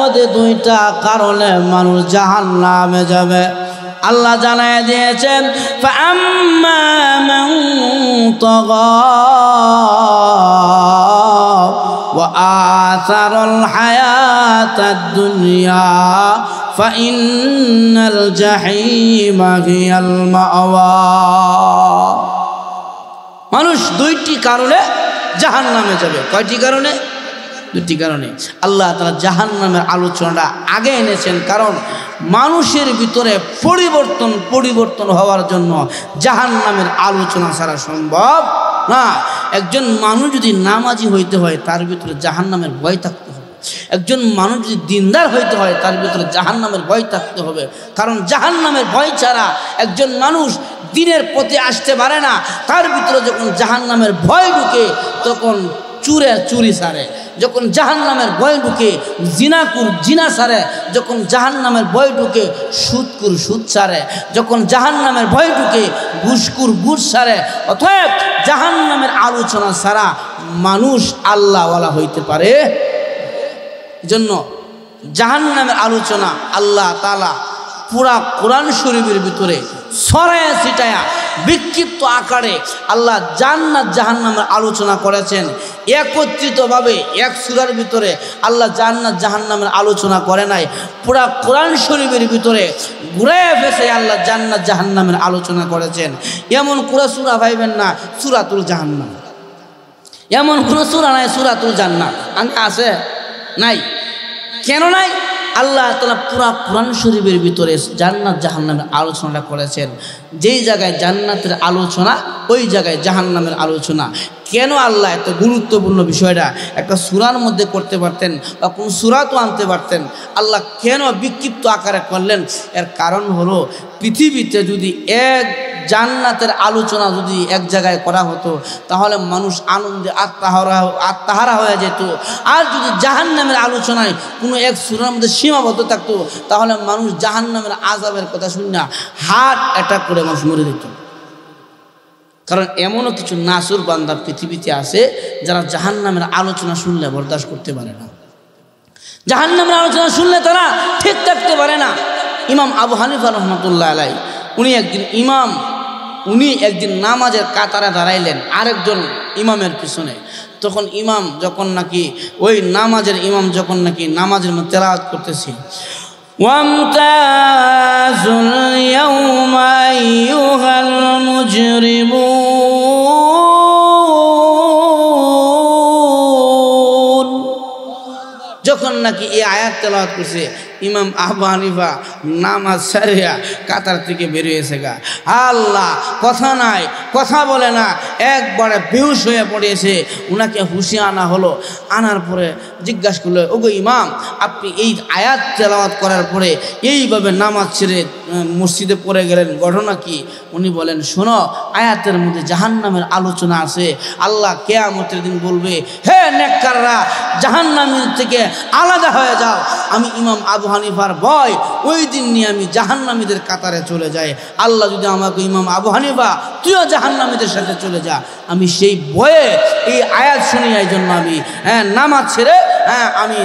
মধ্যে দুইটা কারণে মানুষ জাহান্নামে যাবে। আল্লাহ জানায় দিয়েছেন ফাআম্মা মান তাগা ওয়া আসারাল হায়াতাদ দুনিয়া ফাইন্নাল জাহিমা হিয়াল মাওয়া। মানুষ দুইটি কারণে জাহান্নামে যাবে। কয়টি কারণে? দুটি কারণে। আল্লাহ তাআলা জাহান্নামের আলোচনাটা আগে এনেছেন, কারণ মানুষের ভিতরে পরিবর্তন হওয়ার জন্য জাহান্নামের আলোচনা ছাড়া সম্ভব না। একজন মানুষ যদি নামাজি হইতে হয় তার ভিতরে জাহান্নামের ভয় থাকতে হবে। একজন মানুষ যদি দিনদার হইতে হয় তার ভিতরে জাহান্নামের ভয় থাকতে হবে, কারণ জাহান্নামের ভয় ছাড়া একজন মানুষ দিনের পথে আসতে পারে না। তার ভিতরে যখন জাহান্নামের ভয় ঢুকে তখন চুরি সারে, যখন জাহান্নামের ভয় ঢুকে জিনাকুর জিনা সারে, যখন জাহান্নামের ভয় ঢুকে সুদকুর সুদ সারে, যখন জাহান্নামের ভয় ঢুকে ঘুষকুর ঘুষ সারে। অতএব জাহান্নামের আলোচনা ছাড়া মানুষ আল্লাহওয়ালা হইতে পারে। এজন্য জাহান্নামের আলোচনা আল্লাহ তাআলা পুরা কোরআন শরীফের ভিতরে ছড়ায়া ছিটায়া বিক্ষিপ্ত আকারে আল্লাহ জান্নাত জাহান্নামের আলোচনা করেছেন। একত্রিতভাবে এক সূরার ভিতরে আল্লাহ জান্নাত জাহান্নামের আলোচনা করে নাই। পুরা কোরআন শরীফের ভিতরে ঘুরে ফেসে আল্লাহ জান্নাত জাহান্নামের আলোচনা করেছেন। এমন কোন সূরা পাইবেন না সূরাতুল জাহান্নাম, এমন কোন সূরা নাই সূরাতুল জান্নাত আছে? নাই। কেন নাই? আল্লাহ তাআলা পুরা কোরআন শরীফের ভিতরে জান্নাত জাহান্নামের আলোচনাটা করেছেন। যেই জায়গায় জান্নাতের আলোচনা ওই জায়গায় জাহান্নামের আলোচনা। কেন আল্লাহ এত গুরুত্বপূর্ণ বিষয়টা একটা সূরার মধ্যে করতে পারতেন বা কোন সূরাতও আনতে পারতেন। আল্লাহ কেন বিক্ষিপ্ত আকারে করলেন? এর কারণ হলো পৃথিবীতে যদি এক জান্নাতের আলোচনা যদি এক জায়গায় করা হতো তাহলে মানুষ আনন্দে আত্মহারা হয়ে যেত। আর যদি জাহান্নামের আলোচনায় কোনো এক সূরার মধ্যে সীমাবদ্ধ থাকতো তাহলে মানুষ জাহান্নামের আযাবের কথা শুনে না হার্ট অ্যাটাক করে মানুষ মরে যেত। কারণ এমনও কিছু নাসুর বান্দা পৃথিবীতে আছে যারা জাহান্নামের আলোচনা শুনলে বরদাস্ত করতে পারে না। জাহান্নামের আলোচনা শুনলে তারা ঠিক থাকতে পারে না। ইমাম আবু হানিফা রহমাতুল্লাহ আলাইহি উনি একদিন নামাজের কাতারে দাঁড়াইলেন আরেকজন ইমামের পিছনে। তখন ইমাম যখন নাকি ওই নামাজের ইমাম যখন নাকি নামাজের মধ্যে তেলাওয়াত করতেছে, ওয়ামতাজুল ইয়াউমা আইয়ুহাল মুজরিমুন, যখন নাকি এই আয়াত তেলাওয়াত করছে ইমাম আবু হানিফা নামাজ সারিয়া কাতার থেকে বেরিয়েছে গা। আল্লাহ কথা নাই, কথা বলে না, একবারে বেহুশ হয়ে পড়েছে। উনাকে হুঁশিয়ে আনা হলো। আনার পরে জিজ্ঞাসা করলো, ওগো ইমাম, আপনি এই আয়াত তেলাওয়াত করার পরে এইভাবে নামাজ ছেড়ে মসজিদে পড়ে গেলেন, ঘটনা কি? উনি বলেন, শোনো, আয়াতের মধ্যে জাহান্নামের আলোচনা আছে। আল্লাহ কিয়ামতের দিন বলবে, হে নেককাররা, জাহান্নামের থেকে আলাদা হয়ে যাও। আমি ইমাম আবু হানিফার ভয় ওই দিন নিয়ে আমি জাহান্নামীদের কাতারে চলে যাই। আল্লাহ যদি আমাকে ইমাম আবু হানিফা তুইও জাহান্নামীদের সাথে চলে যা, আমি সেই ভয়ে এই আয়াত শুনি, এই জন্য আমি নামাজ ছেড়ে আমি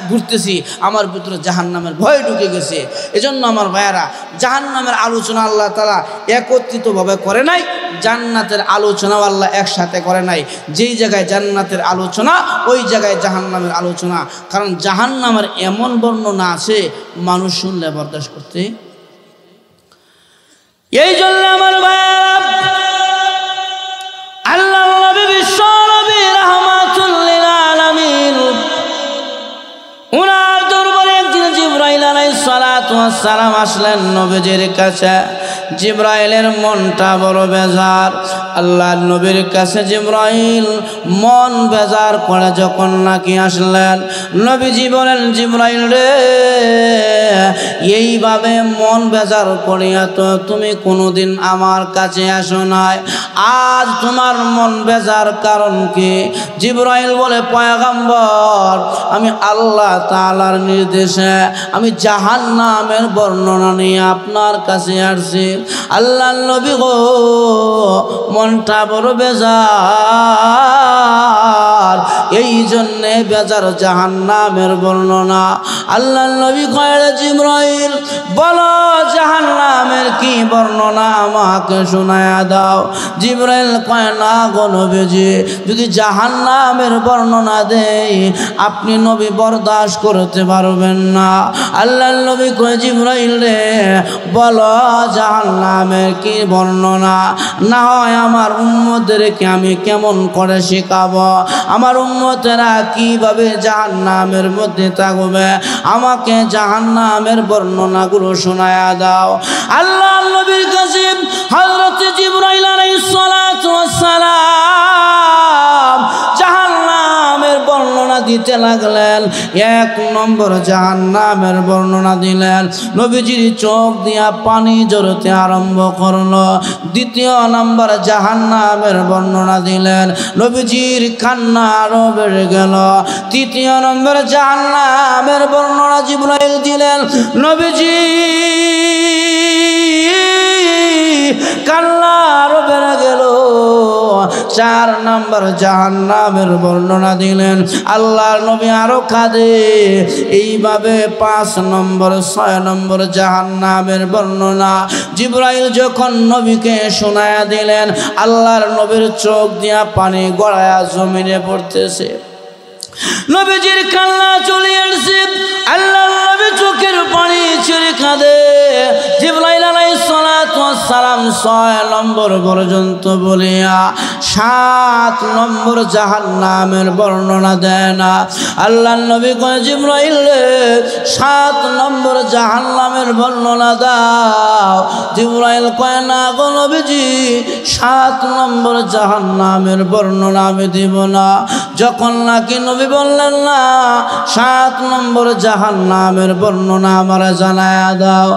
ঘুরতেছি, আমার ভিতরে জাহান্নামের ভয় ঢুকে গেছে। এজন্য আমার ভাইয়ারা, জাহান্নামের আলোচনা আল্লাহ তাআলা একত্রিতভাবে করে নাই, জান্নাতের আলোচনাও আল্লাহ একসাথে করে নাই। যেই জায়গায় জান্নাতের আলোচনা ওই জায়গায় জাহান্নামের আলোচনা। কারণ জাহান্নামের এমন বর্ণনা আছে মানুষ শুনলে বরদাস্ত করতে। এই জন্য আমার ভাইয়ারা, আল্লাহ নবী বিশ্ব নবী রাহমাতুল লিল আলামিন উনার দরবারে একদিন জিবরাইল আলাইহিস সালাতু ওয়াস সালাম আসলেন নবীজির কাছে। জিবরাইলের মনটা বড় বেজার। আল্লাহ নবীর কাছে জিবরাইল মন বেজার করে যখন নাকি আসলেন, নবীজি বলেন, জিবরাইল রে, এইভাবে মন বেজার করিয়া তো তুমি কোনোদিন আমার কাছে আসো নাই, আজ তোমার মন বেজার কারণ কি? জিবরাইল বলে, পয়গম্বর, আমি আল্লাহ তাআলার নির্দেশে আমি জাহান্নামের বর্ণনা নিয়ে আপনার কাছে আসছি। আল্লাহ নবী গো, মনটা বড় বেজার। এই জন্যে বেজার জাহান্নামের বর্ণনা। আল্লাহর নবী কয় জিবরাইল বলো জাহান্নামের কি বর্ণনা আমাকে শোনায়া দাও। জিবরাইল কয় না গো নবীজি, যদি জাহান্নামের বর্ণনা দেই আপনি নবী বরদাস্ত করতে পারবেন না। আল্লাহর নবী কয় জিবরাইল রে বলো জাহান্নামের কি বর্ণনা, না হয় আমার উম্মতদেরকে আমি কেমন করে শেখাবো, আমার উম্মতেরা কিভাবে জাহান্নামের মধ্যে থাকবে, আমাকে জাহান্নামের বর্ণনাগুলো শোনায়া দাও। আল্লাহর নবীর কাছে হযরত জিবরাইল আলাইহিস সালাতু ওয়াস সালাম জাহান্নামের বর্ণনা দিতে লাগলেন। এক নম্বর জাহান্নামের বর্ণনা দিলেন, নবীজির চোখ দিয়া পানি ঝরতে আরম্ভ করলো। দ্বিতীয় নম্বর জাহান্নামের বর্ণনা দিলেন, নবীজির কান্না আরো বেড়ে গেল। তৃতীয় নম্বর জাহান্নামের বর্ণনা জিবরাইল দিলেন, নবীজি কান্না আরো বেড়ে গেল। চার নম্বর জাহান্নামের বর্ণনা দিলেন, আল্লাহর নবী আরো কাঁদে। এইভাবে 5 নম্বর 6 নম্বর জাহান্নামের বর্ণনা জিবরাইল যখন নবীকে শোনায়া দিলেন, আল্লাহর নবীর চোখ দিয়া পানি গড়ায়া জমিনে পড়তেছে। নবীজির কান্না চলে আসছে, আল্লাহর নবী চোখের পানি ছেড়ে কাঁদে। জিবরাইল আলাইহিস সালাতু ওয়াস সালাম 6 নম্বর পর্যন্ত বলিয়া 7 নম্বর জাহান্নামের বর্ণনা দেয় না। আল্লাহর নবী কয় জিবরাইল রে 7 নম্বর জাহান্নামের বর্ণনা দাও। জিবরাইল কয় না গো নবীজি, 7 নম্বর জাহান্নামের বর্ণনা আমি দিব না। যখন নাকি নবী বললেন না 7 নম্বর জাহান্নামের বর্ণনা আমার জানায়া দাও,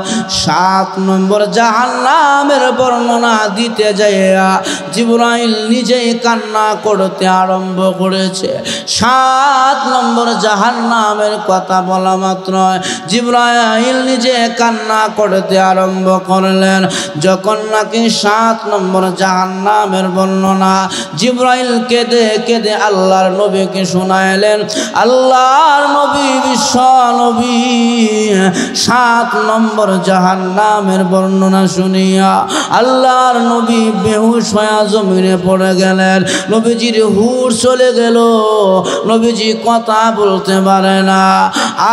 7 নম্বর জাহান্নামের বর্ণনা দিতে যাইয়া জিবরাইল নিজেই কান্না করতে আরম্ভ করেছে। 7 নম্বর জাহান্নামের কথা বলা মাত্র জিবরাইল নিজে কান্না করতে আরম্ভ করলেন। যখন নাকি 7 নম্বর জাহান্নামের বর্ণনা জিবরাইল কেঁদে কেঁদে আল্লাহর নবীকে শোনাইলেন, আল্লাহর নবী বিশ্ব নবী 7 নম্বর জাহান্নামের বর্ণনা শুনিয়া আল্লাহর নবী বেহুশ হয়ে জমিনে পড়ে গেলেন। নবীজির হুশ চলে গেল, নবীজি কথা বলতে পারে না।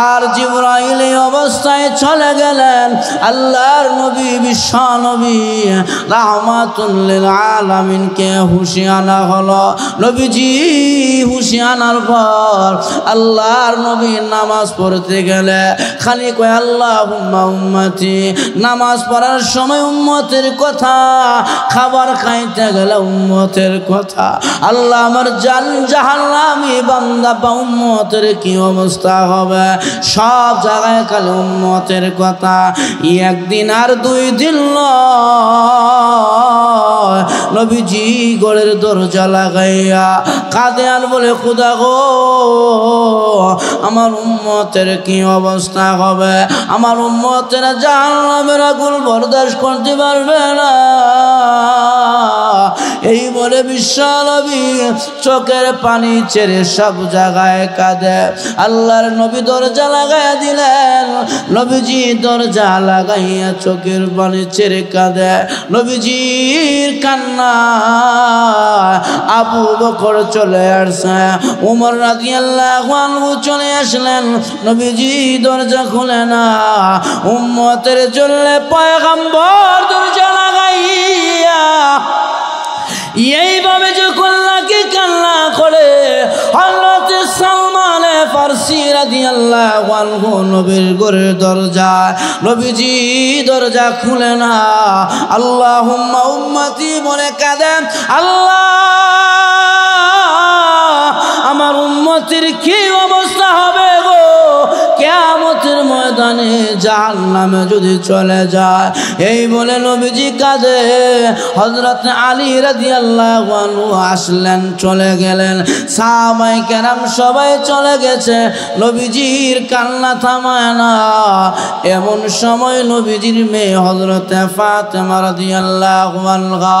আর জিবরাইল এই অবস্থায় চলে গেলেন। আল্লাহর নবী বিশ্ব নবী রাহমাতুল লিল আলামিনকে হুশে আনা হলো। নবীজি হুশে আনার পর আল্লাহর নবী নামাজ পড়তে গেলে খালি কয় আল্লাহুম্মা উম্মতি। নামাজ পড়ার সময় উম্মতের কথা, খাবার খাইতে গেলে উম্মতের কথা। আল্লাহ আমার জাহান্নামী বান্দা বা উম্মতের কি অবস্থা হবে, সব জায়গায় খালি উম্মতের কথা। একদিন আর 2 দিন নয়, নবীজি ঘরের দরজা লাগাইয়া কাঁদে আর বলে খোদা গো আমার উম্মতের কি অবস্থা হবে, আমার উম্মতেরা জাহান্নামের আগুন বরদাস্ত করতে পারবে না। এই বলে বিশ্ব নবী চোখের পানি ছেড়ে সব জায়গায় কাঁদে। আল্লাহর নবী দরজা লাগাইয়া দিলেন। নবীজি দরজা লাগাইয়া চোখের পানি ছেড়ে কাঁদে। নবীজির কান্না আবু বকর চলে আসছে, ওমর রাদিয়াল্লাহু আনহু চলে আসলেন। নবীজি দরজা খুলে না, উম্মতের জন্য পয়গম্বর দরজা লাগাইয়া এইভাবে যখন নাকি কান্না করে হযরত সালমান ফারসি রাদিয়াল্লাহু আনহু নবীর ঘরের দরজা, নবীজি দরজা খুলে না, আল্লাহুম্মা উম্মতি বলে কাঁদেন। আল্লাহ আমার উম্মতের কি অবস্থা হবে গো কিয়ামতের ময়দানে। ময়দানে জাহান্নামে যদি চলে যায়। এই বলে নবীজি কাঁদে। হযরত আলী রাদিয়াল্লাহু আনহু আসলেন, চলে গেলেন। সাহাবায়ে কেরাম সবাই চলে গেছে, নবীজির কান্না থামায় না। এমন সময় নবীজির মেয়ে হযরত ফাতেমা রাদিয়াল্লাহু আনহা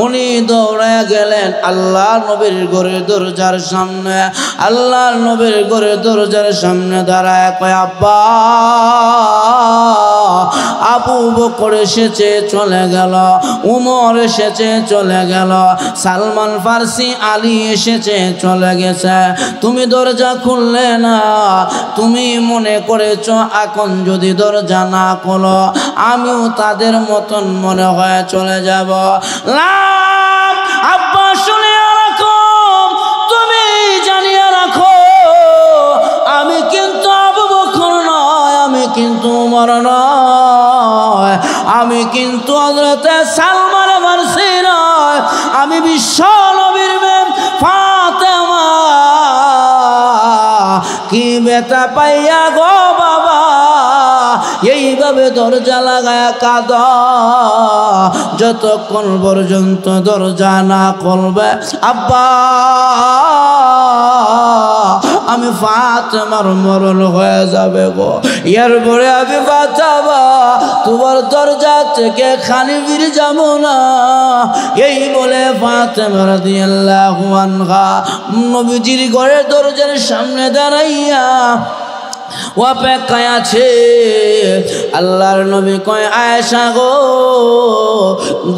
উনি দৌড়ে গেলেন আল্লাহর নবীর ঘরের দরজার সামনে। আল্লাহর নবীর ঘরের দরজার সামনে দাঁড়ায় কয়, আব্বা, আবু বকর এসেছে চলে গেল, উমর এসেছে চলে গেল, সালমান ফারসি আলী এসেছে চলে গেছে, তুমি দরজা খুললে না। তুমি মনে করেছ এখন যদি দরজা না খোলো আমিও তাদের মতন মনে হয় চলে যাব। না আব্বা, শুনে রাখো, তুমি জানিয়ে রাখো, আমি কিন্তু আবু বকর নয়, আমি কিন্তু উমর নয়, আমি কিন্তু হযরত সালমান ফারসি নয়, আমি বিশ্ব নবীর মেয়ে ফাতেমা। কি বেতা পাইয়া গো বাবা, এইভাবে দরজা লাগায়া কাঁদ, যতক্ষণ পর্যন্ত দরজা না খুলবে আব্বা আমি ফাতেমার মরণ হয়ে যাবে গো। এরপরে আমি বাঁচাবা, তোমার দরজা থেকে খালি ফির যাব না। এই বলে ফাতেমা রাদিয়াল্লাহু আনহা নবীজির ঘরের দরজার সামনে দাঁড়াইয়া অপেক্ষায় আছে। আল্লাহর নবী কয়, আয়েশা গো,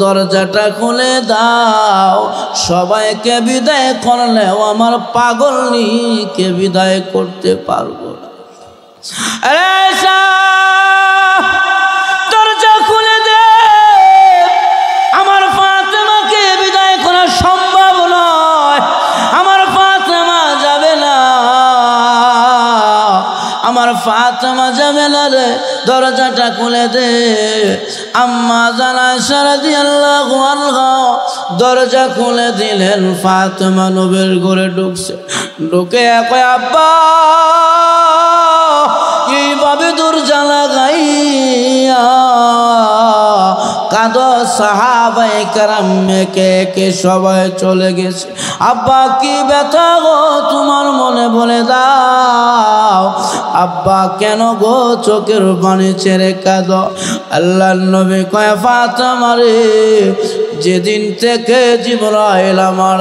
দরজাটা খুলে দাও। সবাইকে বিদায় করলেও আমার পাগলনিকে বিদায় করতে পারবো না। আয়েশা, দরজা খুলে দে, আমার ফাতেমাকে বিদায় করা সম্ভব নয়, আমার ফাতেমা যাবে না, আমার ফাতেমা যাবে না রে, দরজাটা খুলে দে। আম্মা জান আয়েশা রাদিয়াল্লাহু আনহা দরজা খুলে দিলেন। ফাতেমা নবীর ঘরে ঢুকছে, ঢুকে কয়, আব্বা, এইভাবে দরজা লাগাইয়া কাঁদো। সাহাবায়ে কেরাম একে একে সবাই চলে গেছে। আব্বা, কি ব্যথা গো তোমার মনে বলে দাও। আব্বা, কেন গো চোখের পানি ছেড়ে কাঁদো। আল্লাহর নবী কয়, ফাতেমা রে, যেদিন থেকে জিবরাইল আমার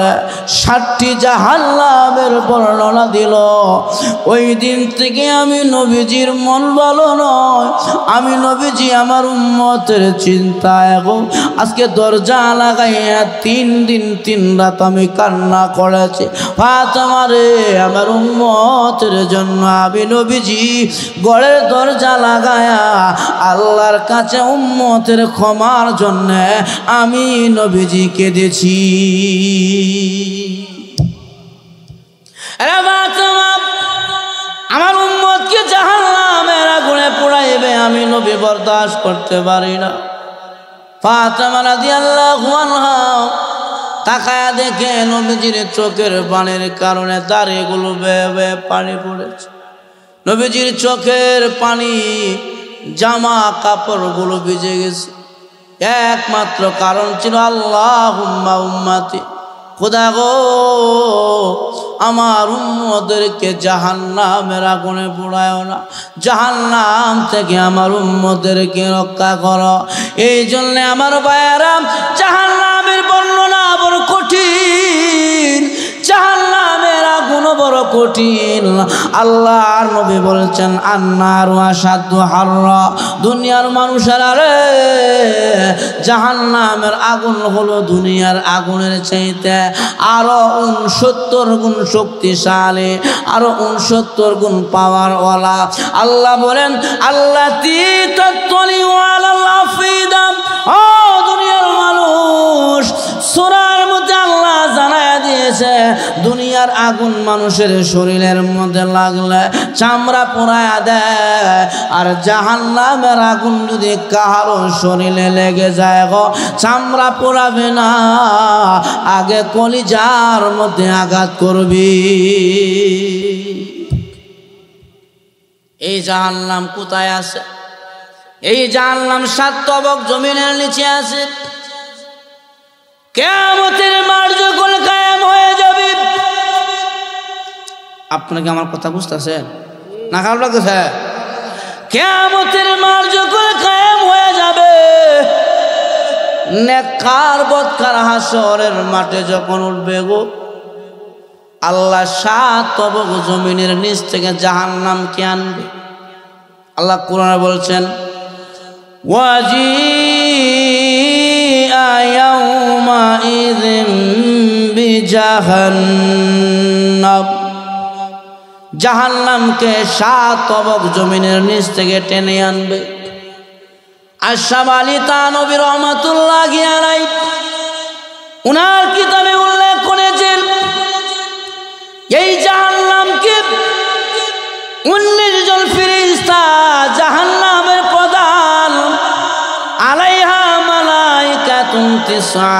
7টি জাহান্নামের বর্ণনা দিল, ওই দিন থেকে আমি নবীজির মন ভালো নয়, আমি নবীজি আমার উম্মতের চিন্তায় গো আজকে দরজা লাগাইয়া 3 দিন 3 রাত আমি কান্না করেছি। ফাতেমা রে, আমার উম্মতের জন্য আমি নবীজি ঘরের দরজা লাগায়া আল্লাহর কাছে উম্মতের ক্ষমার জন্য আমি নবীজি কেঁদেছি। আমার উম্মতকে জাহান্নামের আগুনে পোড়াইবে, আমি নবী বরদাস্ত করতে পারি না। ফাতেমা রাদিয়াল্লাহু আনহা তাকায়া দেখে নবীজির চোখের পানির কারণে দাড়িগুলো বেয়ে বেয়ে পানি পড়েছে। নবীজির চোখের পানি, জামা কাপড়গুলো ভিজে গেছে। একমাত্র কারণ ছিল আল্লাহুম্মা উম্মতি, খোদা গো আমার উম্মতদেরকে জাহান্নামের আগুনে পোড়ায়ও না, জাহান্নাম থেকে আমার উম্মতদেরকে রক্ষা করো। এই জন্য আমার ভাইয়েরা, জাহান্নামের বর্ণনা বড় কঠিন, জাহান্নামের আগুন বড় কঠিন। আল্লাহর নবী বলছেন, আন্নারু আশাদ্দু হাররা, দুনিয়ার মানুষেরা রে, জাহান্নামের আগুন হলো দুনিয়ার আগুনের চাইতে আরো 69 গুণ শক্তিশালী, আরো 69 গুণ পাওয়ারওয়ালা। আল্লাহ বলেন, আল্লাতী তাত্তালিউ আলাল আফিদা, ও দুনিয়ার মানুষ, সূরার মধ্যে আল্লাহ জানায়া দিয়েছে দুনিয়ার আগুন মানুষের শরীরের মধ্যে লাগলে চামড়া পোড়ায়া দেয়, আর জাহান্নামের আগুন যদি কারো শরীরে লেগে যায় গো, চামড়া পোড়াবে না, আগে কলিজার মধ্যে আঘাত করবি। এই জাহান্নাম কোথায় আছে? এই জাহান্নাম 7 তবক জমিনের নিচে আছে। কিয়ামতের মাঠ যখন কায়েম হয়ে যাবে, আপনাকে আমার কথা বুঝতেছেন না? খারাপ লাগতেছে? কিয়ামতের মাঠ যখন কায়েম হয়ে যাবে, নেককার বদকার হাসরের মাঠে যখন উঠবে গো, আল্লাহ 7 তবক জমিনের নিচ থেকে জাহান্নামকে আনবে। আল্লাহ কোরআনে বলছেন, ওয়াজিআ ইয়াউমাইযিন বিজাহান্নাম, জাহান্নামকে 7 তবক জমিনের নিচ থেকে টেনে আনবে। আশরাফ আলী থানভী রহমাতুল্লাহি আলাইহি উনার কিতাবে উল্লেখ করেছেন, এই জাহান্নামকে 19 জন ফেরেশতা জাহান্নামের প্রধান, আলাইহা মালাইকাতুন তিসআ,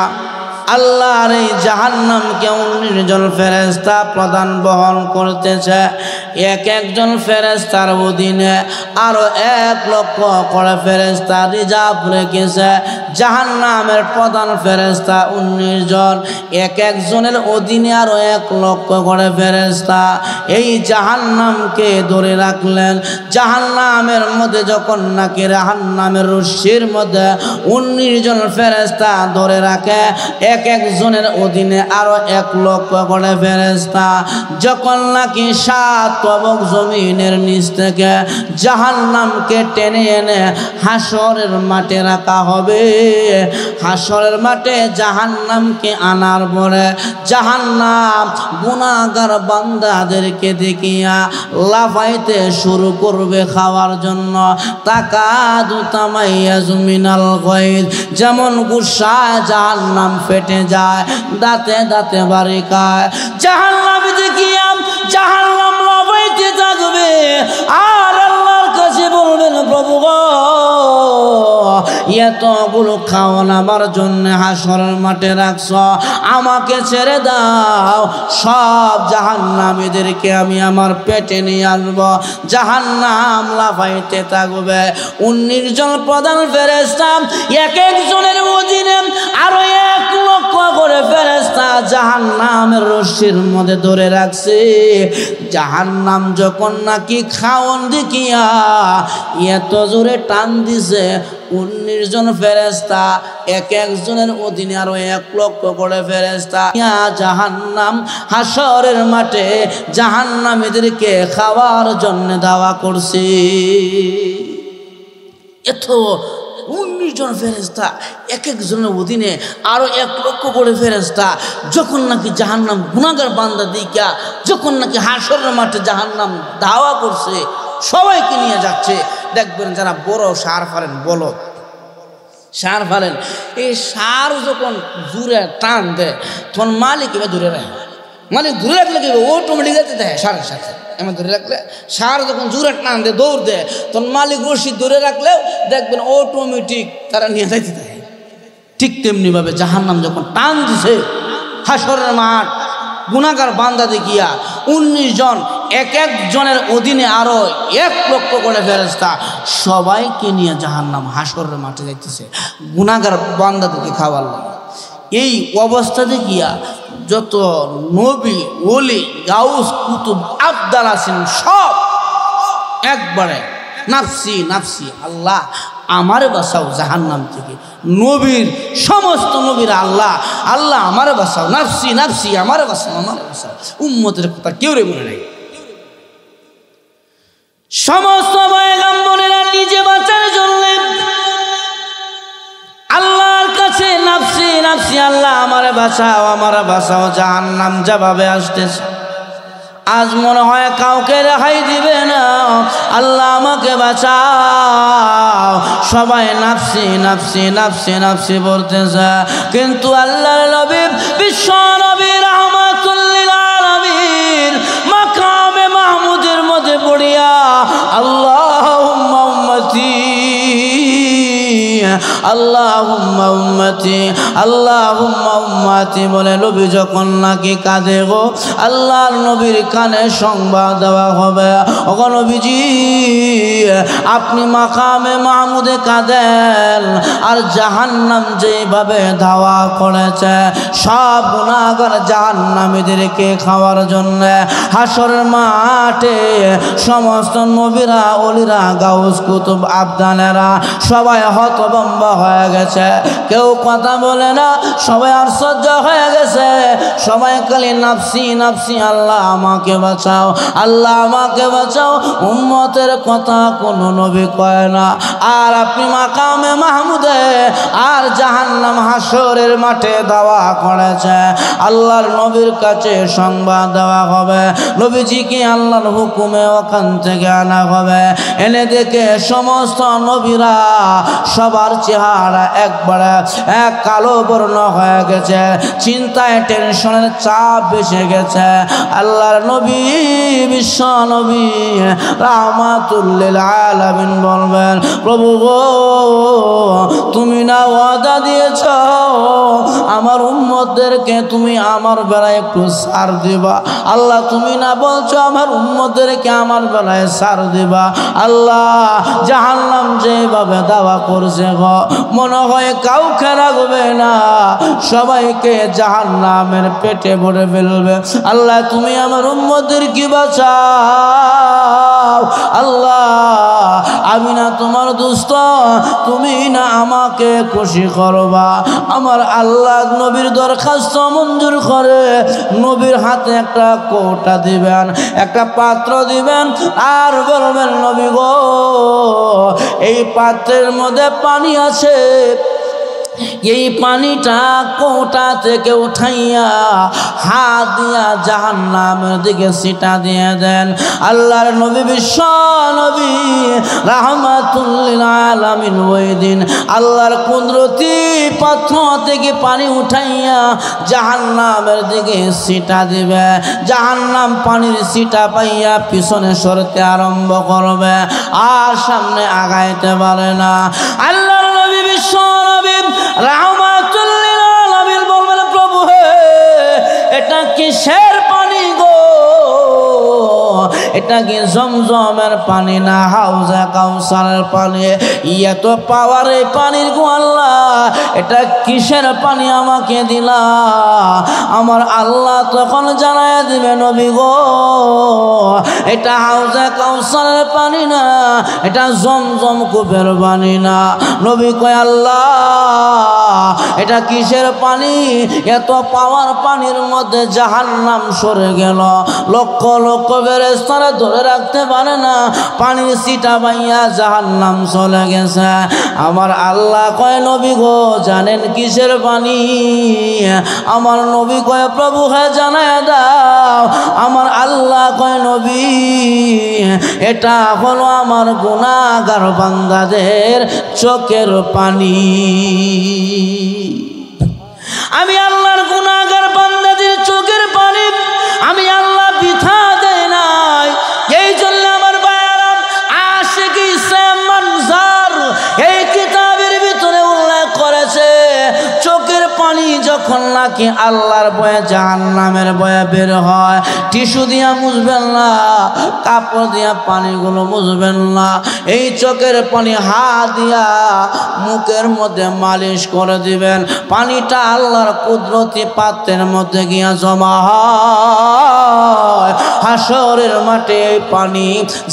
আল্লাহর এই জাহান্নামকে 19 জন ফেরেশতা প্রধান বহন করতেছে। এক একজন ফেরেশতার অধীনে আরো 1 লক্ষ করে ফেরেশতা রিজার্ভ রেখেছে। জাহান্নামের প্রধান ফেরেশতা 19 জন, এক একজনের অধীনে আরো 1 লক্ষ করে ফেরেশতা এই জাহান্নামকে ধরে রাখলেন। জাহান্নামের মধ্যে যখন নাকি জাহান্নামের রশ্মির মধ্যে 19 জন ফেরেশতা ধরে রাখে, এক একজনের অধীনে আরো 1 লক্ষ করে ফেরেশতা যখন নাকি 7 তবক জমিনের নিচ থেকে জাহান্নামকে টেনে এনে হাসরের মাঠে রাখা হবে। হাসরের মাঠে জাহান্নামকে আনার পরে জাহান্নাম গুনাহগার বান্দাদেরকে দেখিয়া লাফাইতে শুরু করবে খাওয়ার জন্য। তাকাদু তামাইয়াজু মিনাল গায়জ, যেমন গুসায় জাহান্নাম ফেটে যায়, দাঁতে দাঁতে বাড়ি খায়। জাহান্নাম দেখিয়া জাহান্নাম লাফাইতে থাকবে আর আল্লাহর কাছে বলবেন, প্রভু গো, এতগুলো খাওয়ান আমার জন্য হাসরের মাঠে রাখছ, আমাকে ছেড়ে দাও, সব জাহান্নামীদেরকে আমি আমার পেটে নিয়ে আসবো। জাহান্নাম লাফাইতে থাকবে। 19 জন প্রধান ফেরেশতা এক একজনের অধীনে আরো 1 লক্ষ করে ফেরেশতা জাহান্নামের রশ্মির মধ্যে ধরে রাখছে। জাহান্নাম যখন নাকি খাওন দেখিয়া এত জোরে টান দিছে, 19 জন ফেরেশতা এক একজনের অধীনে আরো 1 লক্ষ করে ফেরেশতা জাহান্নাম হাসরের মাঠে জাহান্নামীদেরকে খাওয়ার জন্য দাওয়া করছে। এত 19 জন ফেরেশতা এক একজনের অধীনে আরো 1 লক্ষ করে ফেরেশতা যখন নাকি জাহান্নাম গুনাহগার বান্দা দিকা যখন নাকি হাসরের মাঠে জাহান্নাম দাওয়া করছে, সবাইকে নিয়ে যাচ্ছে। দেখবেন যারা বড় সার ফালেন, বলো সার ফালেন, এই সার যখন জুড়ে টান দেয় তখন মালিক এবার দূরে রাখে। মালিক দূরে রাখলে কি অটোমেটিক যেতে দেয় সারের সাথে। এমন ধরে রাখলে সার যখন জুড়ে টান দেয়, দৌড় দেয়, তখন মালিক রশি ধরে রাখলেও দেখবেন অটোমেটিক তারা নিয়ে যাইতে দেয়। ঠিক তেমনিভাবে জাহান্নাম যখন টান দিছে হাসরের মাঠ গুনাহগার বান্দা দেখিয়া 19 জন এক একজনের অধীনে আরো 1 লক্ষ করে ফেরেশতা সবাইকে নিয়ে জাহান্নাম হাসরের মাঠে যাইতেছে গুনাহগার বান্দাদেরকে খাওয়ার লাগে। এই অবস্থা দেখিয়া যত নবী, ওলি, গাউস, কুতুব, আবদাল আছেন সব একবারে নাফসি নাফসি, আল্লাহ আমারে বাঁচাও জাহান্নাম থেকে। নবীর সমস্ত নবীর আল্লাহ আল্লাহ আমারে বাঁচাও, নাফসি নাফসি, আমারে বাঁচাও, আমারে বাঁচাও। উম্মতের কথা কেউ রে বলে নাই। সমস্ত পয়গম্বরেরা নিজে বাঁচার জন্য আল্লাহর কাছে নাফসি নাফসি, আল্লাহ আমারে বাঁচাও, আমারে বাঁচাও, জাহান্নাম যেভাবে আসতেছে আজ মনে হয় কাউকে রেহাই দিবে না, আল্লাহ আমাকে বাঁচাও। সবাই নাফসি নাফসি নাফসি নাফসি বলতেছে, কিন্তু আল্লাহর নবী বিশ্ব নবী রাহমাতুল লিল আলামিন মাকামে মাহমুদের মধ্যে পড়িয়া আল্লাহুম্মা উম্মতি আল্লাহুম্মা উম্মতি আল্লাহুম্মা উম্মতি বলে নবী যখন নাকি কাঁদে গো, আল্লাহর নবীর কানে সংবাদ দেওয়া হবে, ওগো নবীজি আপনি মাকামে মাহমুদে কাঁদেন, আর জাহান্নাম যেভাবে ধাওয়া করেছে সব গুনাহগার জাহান্নামীদেরকে খাওয়ার জন্য হাসরের মাঠে সমস্ত নবীরা ওলিরা গাউস কুতুব আবদালেরা সবাই হতভম্ব হয়ে গেছে, কেউ কথা বলে না, সবাই আশ্চর্য হয়ে গেছে, সবাই খালি নাফসি নাফসি, আল্লাহ আমাকে বাঁচাও, আল্লাহ আমাকে বাঁচাও। উম্মতের কথা কোনো নবী কয় না। আর আপনি মাকামে মাহমুদে আর জাহান্নাম হাসরের মাঠে দাওয়া করেছে, আল্লাহর নবীর কাছে সংবাদ দেওয়া হবে, নবীজিকে আল্লাহর হুকুমে ওখান থেকে আনা হবে, এনে দেখে সমস্ত নবীরা সবার চেহারা একবারে এক কালো বর্ণ হয়ে গেছে, চিন্তায় টেনশনের চাপ বেশি গেছে। আল্লাহর নবী বিশ্ব নবী রাহমাতুল লিল আলামিন বলবেন, প্রভু গো তুমি না ওয়াদা দিয়েছ আমার উম্মতদেরকে তুমি আমার বেলায় একটু ছাড় দিবা, আল্লাহ তুমি না বলছো আমার উম্মতদেরকে আমার বেলায় ছাড় দিবা। আল্লাহ জাহান্নাম যেভাবে দাওয়া করছে গো, মনে হয় কাউকে রাখবে না, সবাইকে জাহান্নামের পেটে ভরে ফেলবে। আল্লাহ তুমি আমার উম্মতদের কি বাঁচাও, আল্লাহ আমি না তোমার দুষ্ট, তুমি না আমাকে খুশি করবা। আমার আল্লাহ নবীর দরখাস্ত মঞ্জুর করে নবীর হাতে একটা কৌটা দিবেন, একটা পাত্র দিবেন, আর বলবেন নবী গো এই পাত্রের মধ্যে পানি আছে, এই পানিটা কোটা থেকে উঠাইয়া হাত দিয়া জাহান্নামের দিকে ছিটা দিয়ে দেন। আল্লাহর নবী বিশ্ব নবী রাহমাতুল লিল আলামিন ওই দিন আল্লাহর কুদরতি পাত্র থেকে পানি উঠাইয়া জাহান্নামের দিকে ছিটা দিবে, জাহান্নাম পানির ছিটা পাইয়া পিছনে সরতে আরম্ভ করবে, আর সামনে আগাইতে পারে না। আল্লাহর নবী বিশ্ব নবী রাহমাতুল লিল আলামিন বলবেন, প্রভু হে এটা কিসের পানি গো, এটা কি জমজমের পানি না হাউজে কাউসারের পানি, এত পাওয়ার এই পানির গো আল্লাহ, এটা কিসের পানি আমাকে দিলা? আমার আল্লাহ তখন জানায় দিবে নবী গো এটা হাউজে কাউসারের পানি না, এটা জমজম কূপের পানি না। নবী কয় আল্লাহ এটা কিসের পানি? এত পাওয়ার পানির মধ্যে জাহান্নাম সরে গেল, লক্ষ লক্ষ ফেরেশতারা ধরে রাখতে পারে না, পানির ছিটা বাইয়া জাহান্নাম চলে গেছে। আমার আল্লাহ কয় নবী গো জানেন কিসের পানি? আমার নবী কয় প্রভু হ্যাঁ জানায় দাও। আমার আল্লাহ কয় নবী এটা হলো আমার গুনাহগার বান্দাদের চোখের পানি। আমি আল্লাহর গুনাহগার বান্দাদের চোখের পানি আমি আল্লাহ বৃথা দেয় নাই। এই জন্য আমার ভাইয়েরা আশিকি ইসলাম মানজার এই কিতাবের ভিতরে উল্লেখ করেছে চোখের পানি যখন নাকি আল্লাহর ভয়ে জাহান্নামের ভয়ে বের হয়, টিস্যু দিয়া মুছবেন না, কাপড় দিয়া পানিগুলো মুছবেন না, এই চোখের পানি হাত দিয়া মুখের মধ্যে মালিশ করে দিবেন। পানিটা আল্লাহর কুদরতি পাত্রের মধ্যে গিয়া জমা হয়, হাসরের মাঠে এই পানি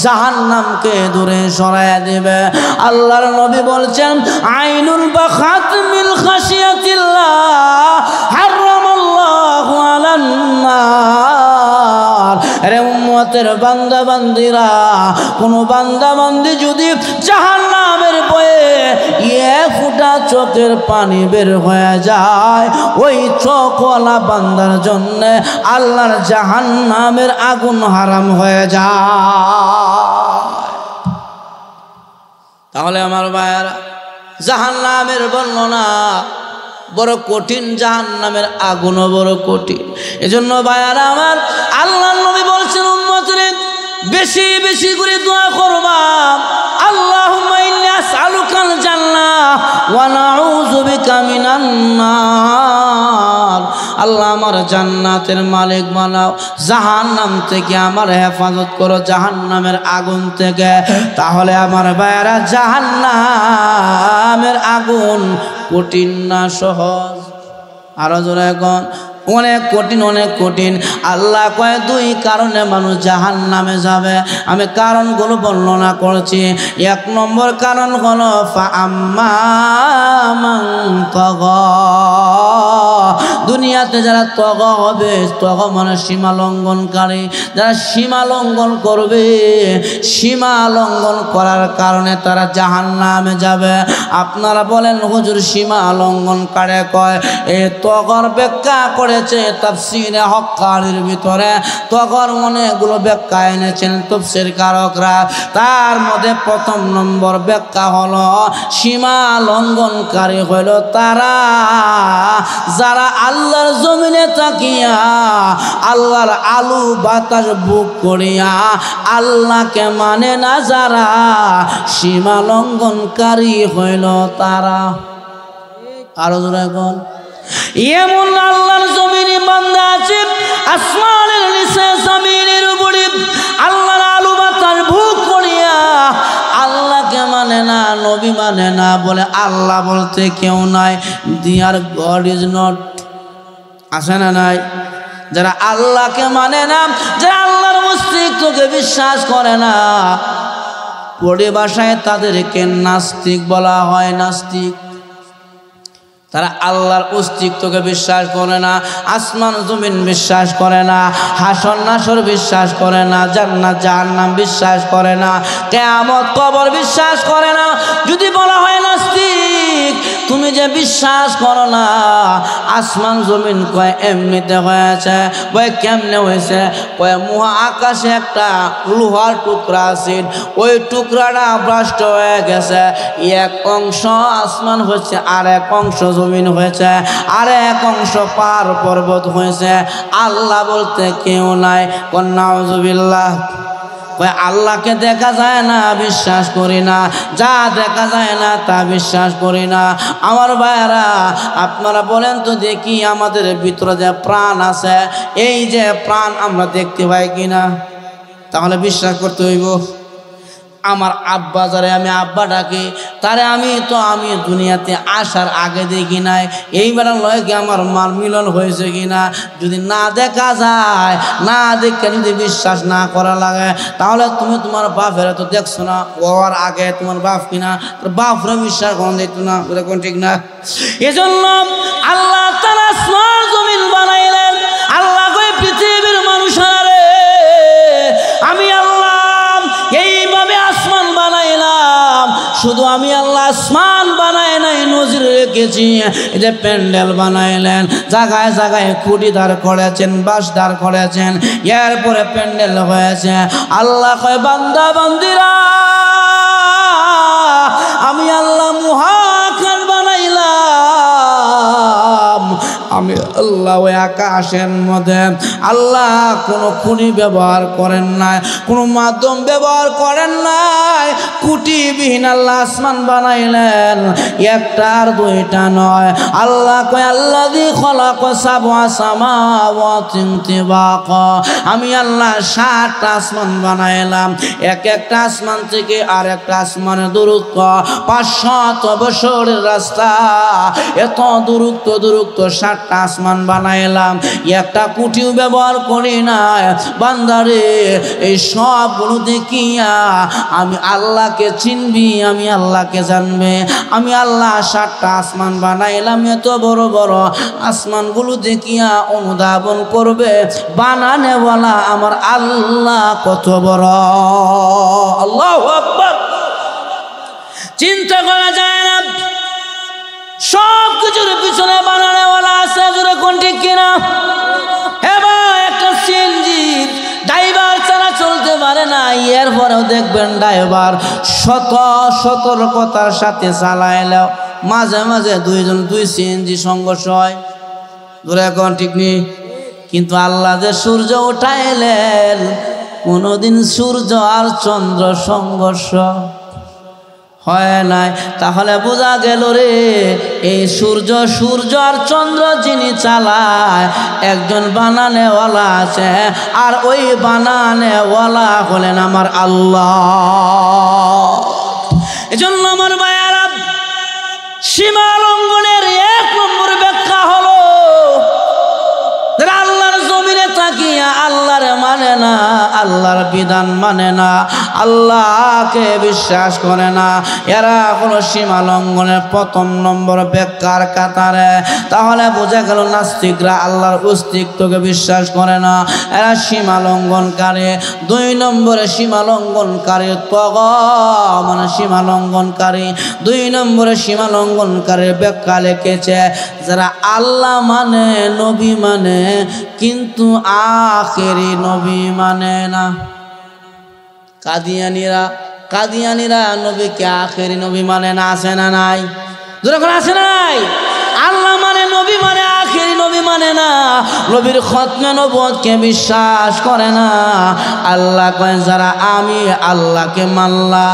জাহান্নামকে দূরে সরাইয়া দিবে। আল্লাহর নবী বলছেন আইনুল বাখাত মিল খাশিয়াতিল্লাহ হারামাল্লাহু আলান নার। আরে উম্মতের বান্দা বান্দিরা, কোন বান্দা বান্দি যদি জাহান্নামের ভয়ে এক ফোঁটা চোখের পানি বের হয়ে যায়, ওই চোখওয়ালা বান্দার জন্য আল্লাহর জাহান্নামের আগুন হারাম হয়ে যায়। তাহলে আমার ভাইয়েরা জাহান্নামের বর্ণনা বড় কঠিন, জাহান্নামের আগুনও বড় কঠিন। এজন্য ভাইয়েরা আমার আল্লাহর নবী বলছেন উম্মতরে বেশি বেশি করে দোয়া করবা, আল্লাহুম্মা ইন্নী আসআলুকাল জান্নাহ ওয়া নাউযু বিকা মিনান নার। আল্লাহ আমার জান্নাতের মালিক বানাও, জাহান্নাম থেকে আমার হেফাজত করো, জাহান্নামের আগুন থেকে। তাহলে আমার ভাইয়েরা জাহান্নামের আগুন কঠিন না সহজ? আরো জোরে এখন অনেক কঠিন, অনেক কঠিন। আল্লাহ কয় দুই কারণে মানুষ জাহান্নামে যাবে। আমি কারণগুলো বর্ণনা করছি। এক নম্বর কারণ হলো ফাআম্মা মান তাগা। দুনিয়াতে যারা তগা হবে, তগা মানে সীমা লঙ্ঘনকারী, যারা সীমা লঙ্ঘন করবে, সীমা লঙ্ঘন করার কারণে তারা জাহান্নামে যাবে। আপনারা বলেন হুজুর সীমা লঙ্ঘন কারে কয়? এই তগর ব্যাখ্যা করেছে তাফসীরে হক্কানির ভিতরে। তগর অনেকগুলো ব্যাখ্যা এনেছেন তাফসীর কারকরা। তার মধ্যে প্রথম নম্বর ব্যাখ্যা হলো সীমা লঙ্ঘনকারী হইল তারা যারা আল্লাহর জমিনে তাকিয়া আল্লাহর আলু বাতাস বুক করিয়া আল্লাহকে মানে না, যারা সীমা লঙ্ঘনকারী হইল তারা। আরো জোরে এখন এমন আল্লাহর জমিনে বান্দা আছে, আসমানের নিচে জমিনের উপরে আল্লাহর আলু বাতাস বুক করিয়া আল্লাহকে মানে না, নবী মানে না, বলে আল্লাহ বলতে কেউ নাই। দিয়ার গড ইজ নট, আছে না নাই? যারা আল্লাহকে মানে না, যারা আল্লাহর অস্তিত্বকে বিশ্বাস করে না, পরিভাষায় তাদেরকে নাস্তিক বলা হয়। নাস্তিক তারা আল্লাহর অস্তিত্বকে বিশ্বাস করে না, আসমান জমিন বিশ্বাস করে না, হাসর নাসর বিশ্বাস করে না, জান্নাত জাহান্নাম বিশ্বাস করে না, কিয়ামত কবর বিশ্বাস করে না। যদি বলা হয় নাস্তিক, তুমি যে বিশ্বাস করো না আসমান জমিন, কয় এমনিতে হয়েছে। কয় কেমনে হয়েছে? কয় মহা আকাশে একটা লোহার টুকরা আছে, ওই টুকরাটা ভ্রষ্ট হয়ে গেছে। এক অংশ আসমান হচ্ছে, আর এক অংশ জমিন হয়েছে, আর এক অংশ পাহাড় পর্বত হয়েছে। আল্লাহ বলতে কেউ নাই। নাউযুবিল্লাহ। আল্লাহকে দেখা যায় না, বিশ্বাস করি না। যা দেখা যায় না তা বিশ্বাস করি না। আমার ভাইয়েরা, আপনারা বলেন তো দেখি, আমাদের ভিতরে যে প্রাণ আছে, এই যে প্রাণ আমরা দেখতে পাই কিনা? তাহলে বিশ্বাস করতে হইব। আমার আব্বা, যারে আমি আব্বা ডাকি, তারে আমি দুনিয়াতে আসার আগে দেখি নাই। এইবার লয় কি আমার মার মিলন হয়েছে কিনা? যদি না দেখা যায়, না দেখে যদি বিশ্বাস না করা লাগে, তাহলে তুমি তোমার বাপের তো দেখছো না, ওর আগে তোমার বাপ কিনা, তোর বাপরে বিশ্বাস করা যেত না। এরকম ঠিক না? এজন্য আল্লাহ তাআলা আসমান জমিন বানাইলেন। আল্লাহ কই পৃথিবীর মানুষেরা, আমি আল্লাহ এইভাবে আসমান বানাইলাম। শুধু আমি আল্লাহ আসমান বানাই নাই, নজির রেখেছি। এই যে প্যান্ডেল বানাইলেন, জায়গায় জায়গায় খুঁটি দাঁড় করেছেন, বাঁশ দাঁড় করেছেন, এরপরে প্যান্ডেল হয়েছে। আল্লাহ কয় বান্দা বান্দিরা, আমি আল্লাহ মহাখান বানাইলাম। আমি আল্লাহ ওই আকাশের মধ্যে আল্লাহ কোনো খুনি ব্যবহার করেন নাই, কোনো মাধ্যম ব্যবহার করেন নাই। কুটিবিহীন আল্লাহ আসমান বানাইলেন, একটা আর দুইটা নয়। আল্লাহ কয় আল্লাযী খালাকা সাবআ সামাওয়াতিন তিবাকা। আমি আল্লাহ 7টা আসমান বানাইলাম। এক একটা আসমান থেকে আর একটা আসমানের দূরত্ব 500 বছরের রাস্তা। এত দূরত্ব 7টা আসমান বানাইলাম, একটা কুটিও ব্যবহার করি না। বান্দারে, এই সবগুলো দেখিয়া আমি আল্লাহকে চিনবি, আমি আল্লাহকে জানবে। আমি আল্লাহ 7টা আসমান বানাইলাম, এত বড় বড় আসমানগুলো দেখিয়া অনুধাবন করবে বানানেওয়ালা আমার আল্লাহ কত বড়। আল্লাহু আকবার। চিন্তা করা যায় না, সব কিছুর পিছনে বানানেওয়ালা আছে। জোরে কোন ঠিক কিনা? এবার একটা সিএনজি ড্রাইভার ছাড়া চলতে পারে না, এরপরেও দেখবেন ড্রাইভার সতর্কতার সাথে চালাইলেও মাঝে মাঝে দুই সিএনজি সংঘর্ষ হয়। জোরে কোন ঠিক নেই? কিন্তু আল্লাহ যে সূর্য উঠাইলেন, কোনোদিন সূর্য আর চন্দ্র সংঘর্ষ হয় নাই। তাহলে বোঝা গেল রে এই সূর্য আর চন্দ্র যিনি চালায় একজন বানানেওয়ালা আছে, আর ওই বানানেওয়ালা হলেন আমার আল্লাহ। এজন্য আমার ভাইয়ারা, সীমা লঙ্ঘনের 1 নম্বর ব্যাখ্যা হলো যারা আল্লাহর জমিনে তাকিয়া আল্লাহরে মানে না, আল্লাহর বিধান মানে না, আল্লাহকে বিশ্বাস করে না, এরা হলো সীমা লঙ্ঘনের 1 নম্বর ব্যাখ্যার কাতারে। তাহলে বোঝা গেল নাস্তিকরা আল্লাহর অস্তিত্বকে বিশ্বাস করে না, এরা সীমা লঙ্ঘনকারী। 2 নম্বরে সীমা লঙ্ঘনকারী মানে সীমা লঙ্ঘনকারী। 2 নম্বরে সীমা লঙ্ঘনকারীর ব্যাখ্যা লিখেছে যারা আল্লাহ মানে, নবী মানে, কিন্তু আখেরি নবী মানে না। কাদিয়ানীরা নবীকে আখেরি নবী মানে না, আছে না নাই? যখন আছে না নাই? আল্লাহ মানে, নবী মানে, আখেরি নবী মানে না, নবীর খতমে নবুয়তকে বিশ্বাস করে না। আল্লাহ কয় যারা আমি আল্লাহকে মানলা,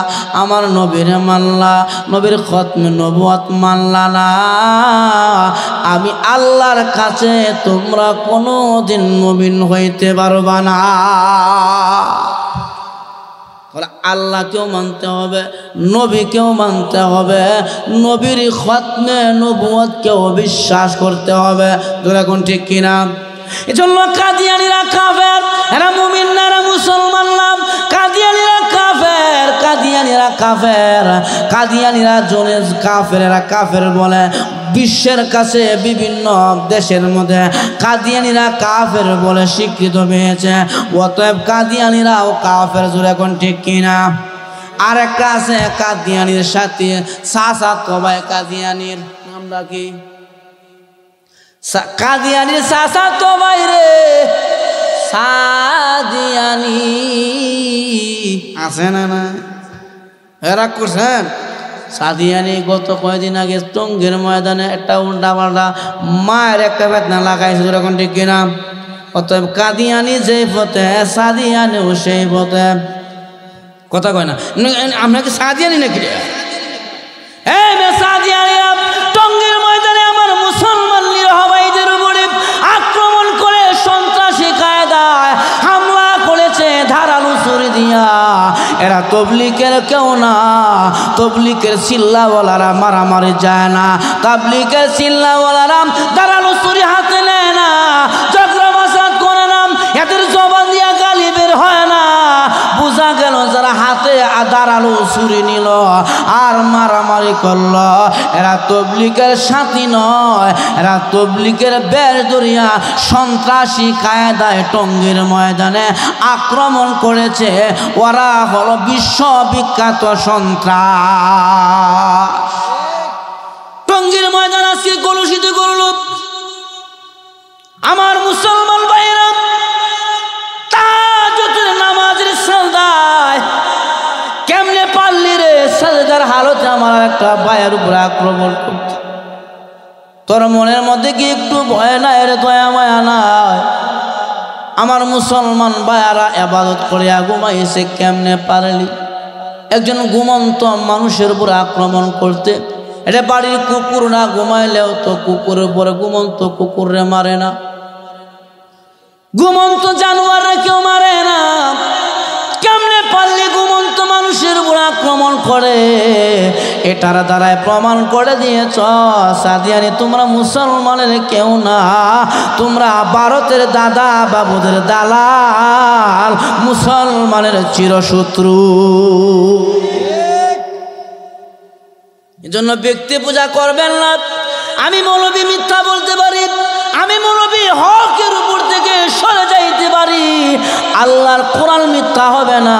আমার নবীরে মানলা, নবীর খতমে নবুয়ত মানলা না, আমি আল্লাহর কাছে তোমরা কোনোদিন মুমিন হইতে পারবা না। আল্লাহকেও মানতে হবে, নবীকেও মানতে হবে, নবীর খতমে নবুয়তকেও বিশ্বাস করতে হবে। এখন ঠিক কিনা? এজন্য কাদিয়ানীরা কাফের, এরা মুমিন না, এরা মুসলমান না। কাদিয়ানীরা কাফের, কাদিয়ানীরা কাফের, কাদিয়ানীরা জনে কাফের, এরা কাফের বলে বিশ্বের কাছে বিভিন্ন দেশের মধ্যে কাদিয়ানীরা কাফের বলে স্বীকৃত পেয়েছে। অতএব কাদিয়ানীরাও কাফের। জোরে এখন ঠিক কিনা? আর একটা আছে কাদিয়ানীর সাথে চাচাতো ভাই। কাদিয়ানীর নামটা কি? কাদিয়ানীর চাচাতো ভাই রে সাদিয়ানী আছে না না? এরা করছেন সাদিয়ানি। গত কয়েকদিন আগে টঙ্গীর ময়দানে একটা উল্টা পাল্টা মায়ের একটা বেদনা লাগাইছে। এখন ঠিক কিনা? অতএব কাদিয়ানি যেই পথে, সাদিয়ানিও সেই পথে। কথা কয় না? আপনাকে সাদিয়ানি নাকি? এই সাদিয়ানি টঙ্গীর ময়দানে আমার মুসলমান নিরহবাইদের উপরে আক্রমণ করে সন্ত্রাসী কায়দায় হামলা করেছে ধারালো ছুরি দিয়া। এরা তবলিগের কেউ না, তবলিগের চিল্লাওয়ালারা মারামারি যায় না, তাবলিগের চিল্লাওয়ালারা ধারালো ছুরি হাতে নেয় না, ঝগড়া মাসাদ করে না, এদের জবান দিয়া গালি বের হয় না। বোঝা গেল যারা হাতে ধারালো ছুরি নিল আর মারামারি করল এরা তবলিগের সাথী নয়, এরা তবলিগের বের দরিয়া সন্ত্রাসী কায়দায় টঙ্গীর ময়দানে আক্রমণ করেছে। ওরা হলো বিশ্ববিখ্যাত সন্ত্রাস। টঙ্গীর ময়দান আজকে কলুষিত করল। আমার মুসলমান ভাইয়েরা তাহাজ্জুদের নামাজের সাজদায় কেমনে পারলি রে? সাজদার হালতে আমার একটা ভাইয়ের উপরে আক্রমণ করতে। তোর মনের মধ্যে কি একটু ভয় নাই রে? দয়া মায়া নাই? আমার মুসলমান ভাইয়ারা ইবাদত করিয়া ঘুমাইছে, কেমনে পারলি একজন ঘুমন্ত মানুষের উপর আক্রমণ করতে? এটা বাড়ির কুকুর না ঘুমাইলেও তো কুকুরের উপরে ঘুমন্ত কুকুরে মারে না, ঘুমন্ত জানোয়াররা কেউ মারে না। কেমনে পারলি ঘুমন্ত মানুষের উপর আক্রমণ করে? এটার দ্বারাই প্রমাণ করে দিয়েছ সাদিয়ানি তোমরা মুসলমানের কেউ না, তোমরা ভারতের দাদা বাবুদের দালাল, মুসলমানের চিরশত্রু। এজন্য ব্যক্তি পূজা করবেন না। আমি মৌলবী মিথ্যা বলতে পারি, আমি মৌলবী হকের উপর থেকে সরে যাইতে পারি, আল্লাহর কোরআন মিথ্যা হবে না,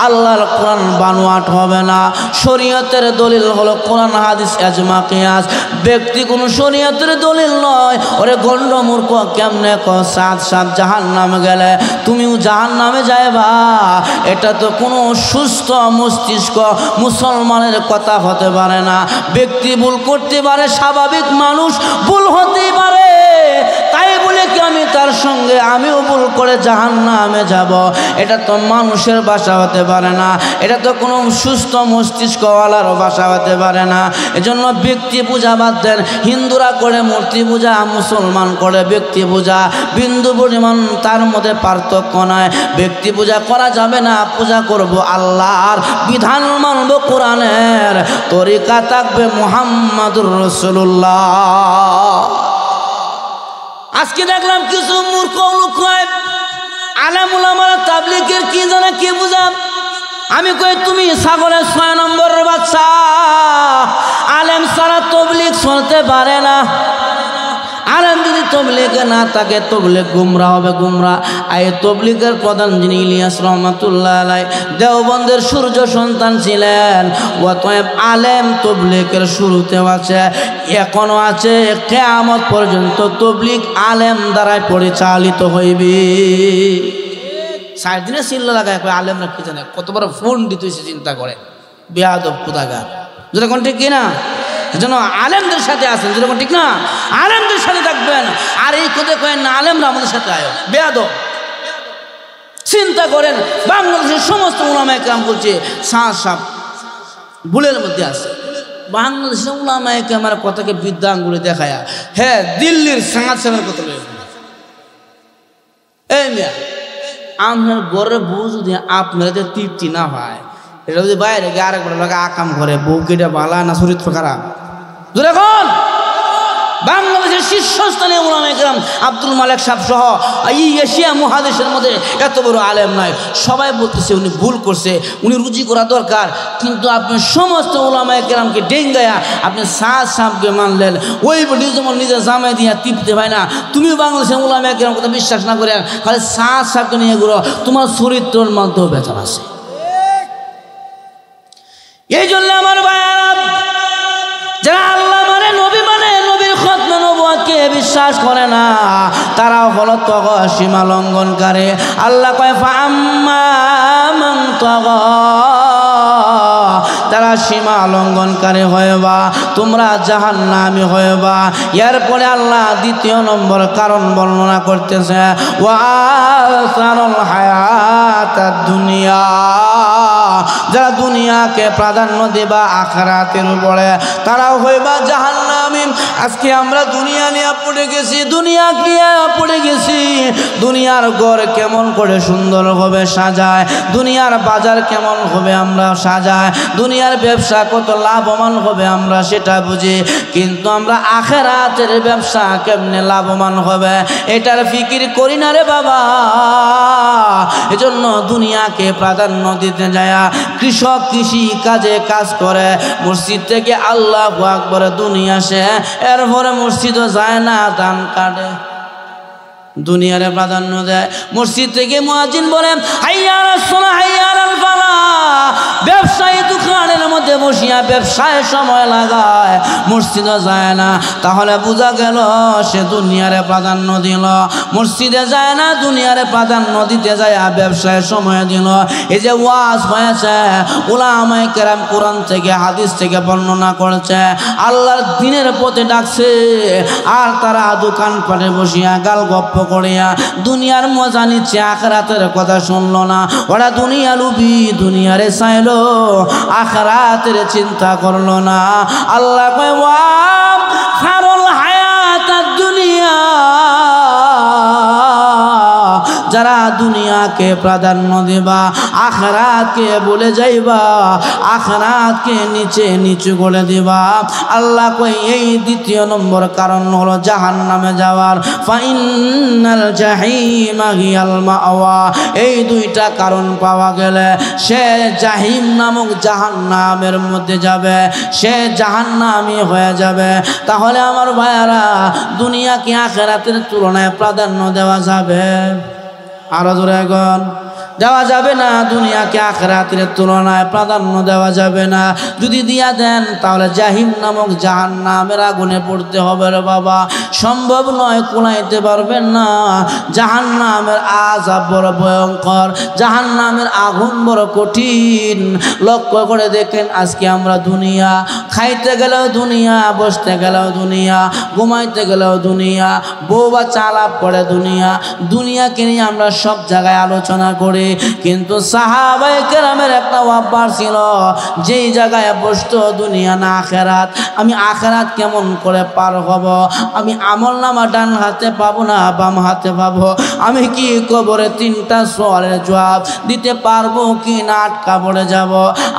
আল্লাহর কোরআন বানোয়াট হবে না। শরীয়তের দলিল হলো কোরআন হাদিস ইজমা কিয়াস। ব্যক্তি কোনো শরীয়তের দলিল নয়। ওরে গন্ড মূর্খ, কেমনে সাত সাত জাহান্নামে গেলে তুমিও জাহান্নামে যাইবা? এটা তো কোনো সুস্থ মস্তিষ্ক মুসলমানের কথা হতে পারে না। ব্যক্তি ভুল করতে পারে, স্বাভাবিক মানুষ ভুল হতে পারে, তাই বলে নাকি আমি তার সঙ্গে আমিও ভুল করে জাহান্নামে যাব, এটা তো মানুষের ভাষা হতে পারে না, এটা তো কোনো সুস্থ মস্তিষ্কওয়ালার ভাষা হতে পারে না। এজন্য ব্যক্তি পূজা বাদ দেন। হিন্দুরা করে মূর্তি পূজা, মুসলমান করে ব্যক্তি পূজা, বিন্দু পরিমাণ তার মধ্যে পার্থক্য নয়। ব্যক্তি পূজা করা যাবে না, পূজা করব আল্লাহর, বিধান মানব কোরআনের, তরিকা থাকবে মুহাম্মাদুর রাসূলুল্লাহ। আজকে দেখলাম কিছু মূর্খ লোক আলেম ওলামারা তাবলীগের কি জানে কি বুঝাম। আমি কই তুমি ছাগলের 6 নম্বরের বাচ্চা, আলেম ছাড়া তাবলীগ চলতে পারে না। আলেম যদি তবলিগে না থাকে তবলিগ গুমরা হবে, গুমরা। এই তবলিগের প্রধান যিনি ইলিয়াস রহমাতুল্লাহ আলাইহি দেওবন্দের সূর্য সন্তান ছিলেন। অতএব আলেম তবলিগের শুরুতেও আছে, এখনো আছে, কিয়ামত পর্যন্ত তবলিগ আলেম দ্বারাই পরিচালিত হইবে। 4 দিনে চিল্লা লাগায় কয় আলেমরা কি জানে, কত বড় ফোন দিতে হইছে চিন্তা করে, বেয়াদব কুদাগার। যেটা কোন ঠিক কিনা? এজন্য আলেমদের সাথে আছেন, যেরকম ঠিক না, আলেমদের সাথে থাকবেন। আর এই কথা কয়েন না আলেমরা আমাদের সাথে আয়, বেয়াদব। চিন্তা করেন বাংলাদেশের সমস্ত উলামায়ে কেরাম বলছে সাপ ভুলের মধ্যে আছে। বাংলাদেশের উলামায়ে কেরামের কথাকে বিদ্যা আঙ্গুলে দেখায়া, হ্যাঁ দিল্লির সাংসদের কথা বলে। এই মিয়া, আপনার ঘরের বউ যদি আপনার তৃপ্তি না হয়, এটা যদি বাইরে গিয়ে আরেকবার লোক আকাম করে, বউ কেটে বালা না চরিত্র খারাপ। এখন বাংলাদেশের শীর্ষস্থানীয় উলামায়ে কেরাম আব্দুল মালেক সাহেব সহ এই এশিয়া মহাদেশের মধ্যে এত বড় আলেম নাই। সবাই বলতেছে উনি ভুল করছে, উনি রুজি করা দরকার। কিন্তু আপনি সমস্ত উলামায়ে কেরামকে ডেঙ্গায়া আপনি সাদ সাহেবকে মানলেন, ওই যেমন নিজের জামাই দিয়া তৃপ্তি হয় না। তুমি বাংলাদেশের উলামায়ে কেরাম কথা বিশ্বাস না করে খালি সাদ সাহেবকে নিয়ে ঘুরো, তোমার চরিত্রের মধ্যেও বেতন আছে। এই জন্য আমার ভাইয়েরা, যারা আল্লাহ মানে, নবী মানে, নবীর খতমে নবুয়তকে বিশ্বাস করে না, তারাও হলো তগা, সীমা লঙ্ঘনকারী। আল্লাহ কয় ফাআম্মা মান তাগা, তারা সীমা লঙ্ঘনকারী হয়েবা, তোমরা জাহান্নামী হয়েবা। এরপরে আল্লাহ 2 নম্বর কারণ বর্ণনা করতেছে, ওয়া আসারুল হায়াতাদ দুনিয়া, যারা দুনিয়াকে প্রাধান্য দেবা আখিরাতের উপরে, তারাও হইবা জাহান্নামী। আজকে আমরা দুনিয়া নিয়ে পড়ে গেছি, দুনিয়া নিয়ে পড়ে গেছি। দুনিয়ার ঘর কেমন করে সুন্দর হবে সাজায়, দুনিয়ার বাজার কেমন হবে আমরা সাজায়, দুনিয়ার ব্যবসা কত লাভবান হবে আমরা সেটা বুঝি। কিন্তু আমরা আখিরাতের ব্যবসা কেমনে লাভবান হবে এটার ফিকির করি না রে বাবা। এজন্য দুনিয়াকে প্রাধান্য দিতে যায়। কৃষক কৃষি কাজে কাজ করে, মসজিদ থেকে আল্লাহু আকবার দুনিয়া আসে, এরপরে মসজিদও যায় না, ধান কাটে, দুনিয়ারে প্রাধান্য দেয়। মসজিদ থেকে মুয়াজ্জিন বলে হাইয়া আলাস সালাহ হাইয়া আলাল ফালাহ, ব্যবসায়ী দোকানের মধ্যে বসিয়া ব্যবসায় সময় লাগায়, মসজিদও যায় না। তাহলে বোঝা গেল সে দুনিয়ারে প্রাধান্য দিল, মসজিদে যায় না, দুনিয়ারে প্রাধান্য দিতে যায়, ব্যবসায় সময় দিল। এই যে ওয়াজ হয়েছে, উলামায়ে কেরাম কোরআন থেকে হাদিস থেকে বর্ণনা করেছে, আল্লাহর দ্বীনের পথে ডাকছে, আর তারা দোকানপাটে বসিয়া গাল গপ্প করিয়া দুনিয়ার মজা নিচ্ছে, আখিরাতের কথা শুনলো না। ওরা দুনিয়া লুবি, দুনিয়ারে চাইলো, আখিরাতের চিন্তা করলো না। আল্লাহ কয় ওয়া খারুল হায়াতাদ দুনিয়া, যারা দুনিয়াকে প্রাধান্য দিবা, আখিরাতকে বলে যাইবা, আখিরাতকে নিচে নিচু করে দিবা। আল্লাহ কই এই 2 নম্বর কারণ হলো জাহান্নামে যাওয়ার। ফাইনাল জাহিমা হিয়াল মাওয়া, এই 2টা কারণ পাওয়া গেলে সে জাহিম নামক জাহান্নামের মধ্যে যাবে, সে জাহান্নামী হয়ে যাবে। তাহলে আমার ভাইয়ারা, দুনিয়াকে আখিরাতের তুলনায় প্রাধান্য দেওয়া যাবে? আরো জোরে এখন দেওয়া যাবে না, দুনিয়াকে আখিরাতের তুলনায় প্রাধান্য দেওয়া যাবে না। যদি দিয়া দেন তাহলে জাহিম নামক জাহান্নামের আগুনে পড়তে হবে রে বাবা। সম্ভব নয়, কুলাইতে পারবেন না। জাহান্নামের আযাব বড় ভয়ঙ্কর, জাহান্নামের আগুন বড় কঠিন। লক্ষ্য করে দেখেন, আজকে আমরা দুনিয়া, খাইতে গেলেও দুনিয়া, বসতে গেলেও দুনিয়া, ঘুমাইতে গেলেও দুনিয়া, বউ বাচ্চা আলাপ করে দুনিয়া, দুনিয়াকে নিয়ে আমরা সব জায়গায় আলোচনা করি। কিন্তু সাহাবায়ে কেরামের একটা অভ্যাস ছিল, যেই জায়গায় বসতো দুনিয়া না আখিরাত, আমি আখিরাত কেমন করে পার হব, আমি আমলনামা ডান হাতে পাবো না বাম হাতে পাবো, আমি কি কবরে 3টা সওয়ালের জবাব দিতে পারবো কি না আটকা পড়ে যাব,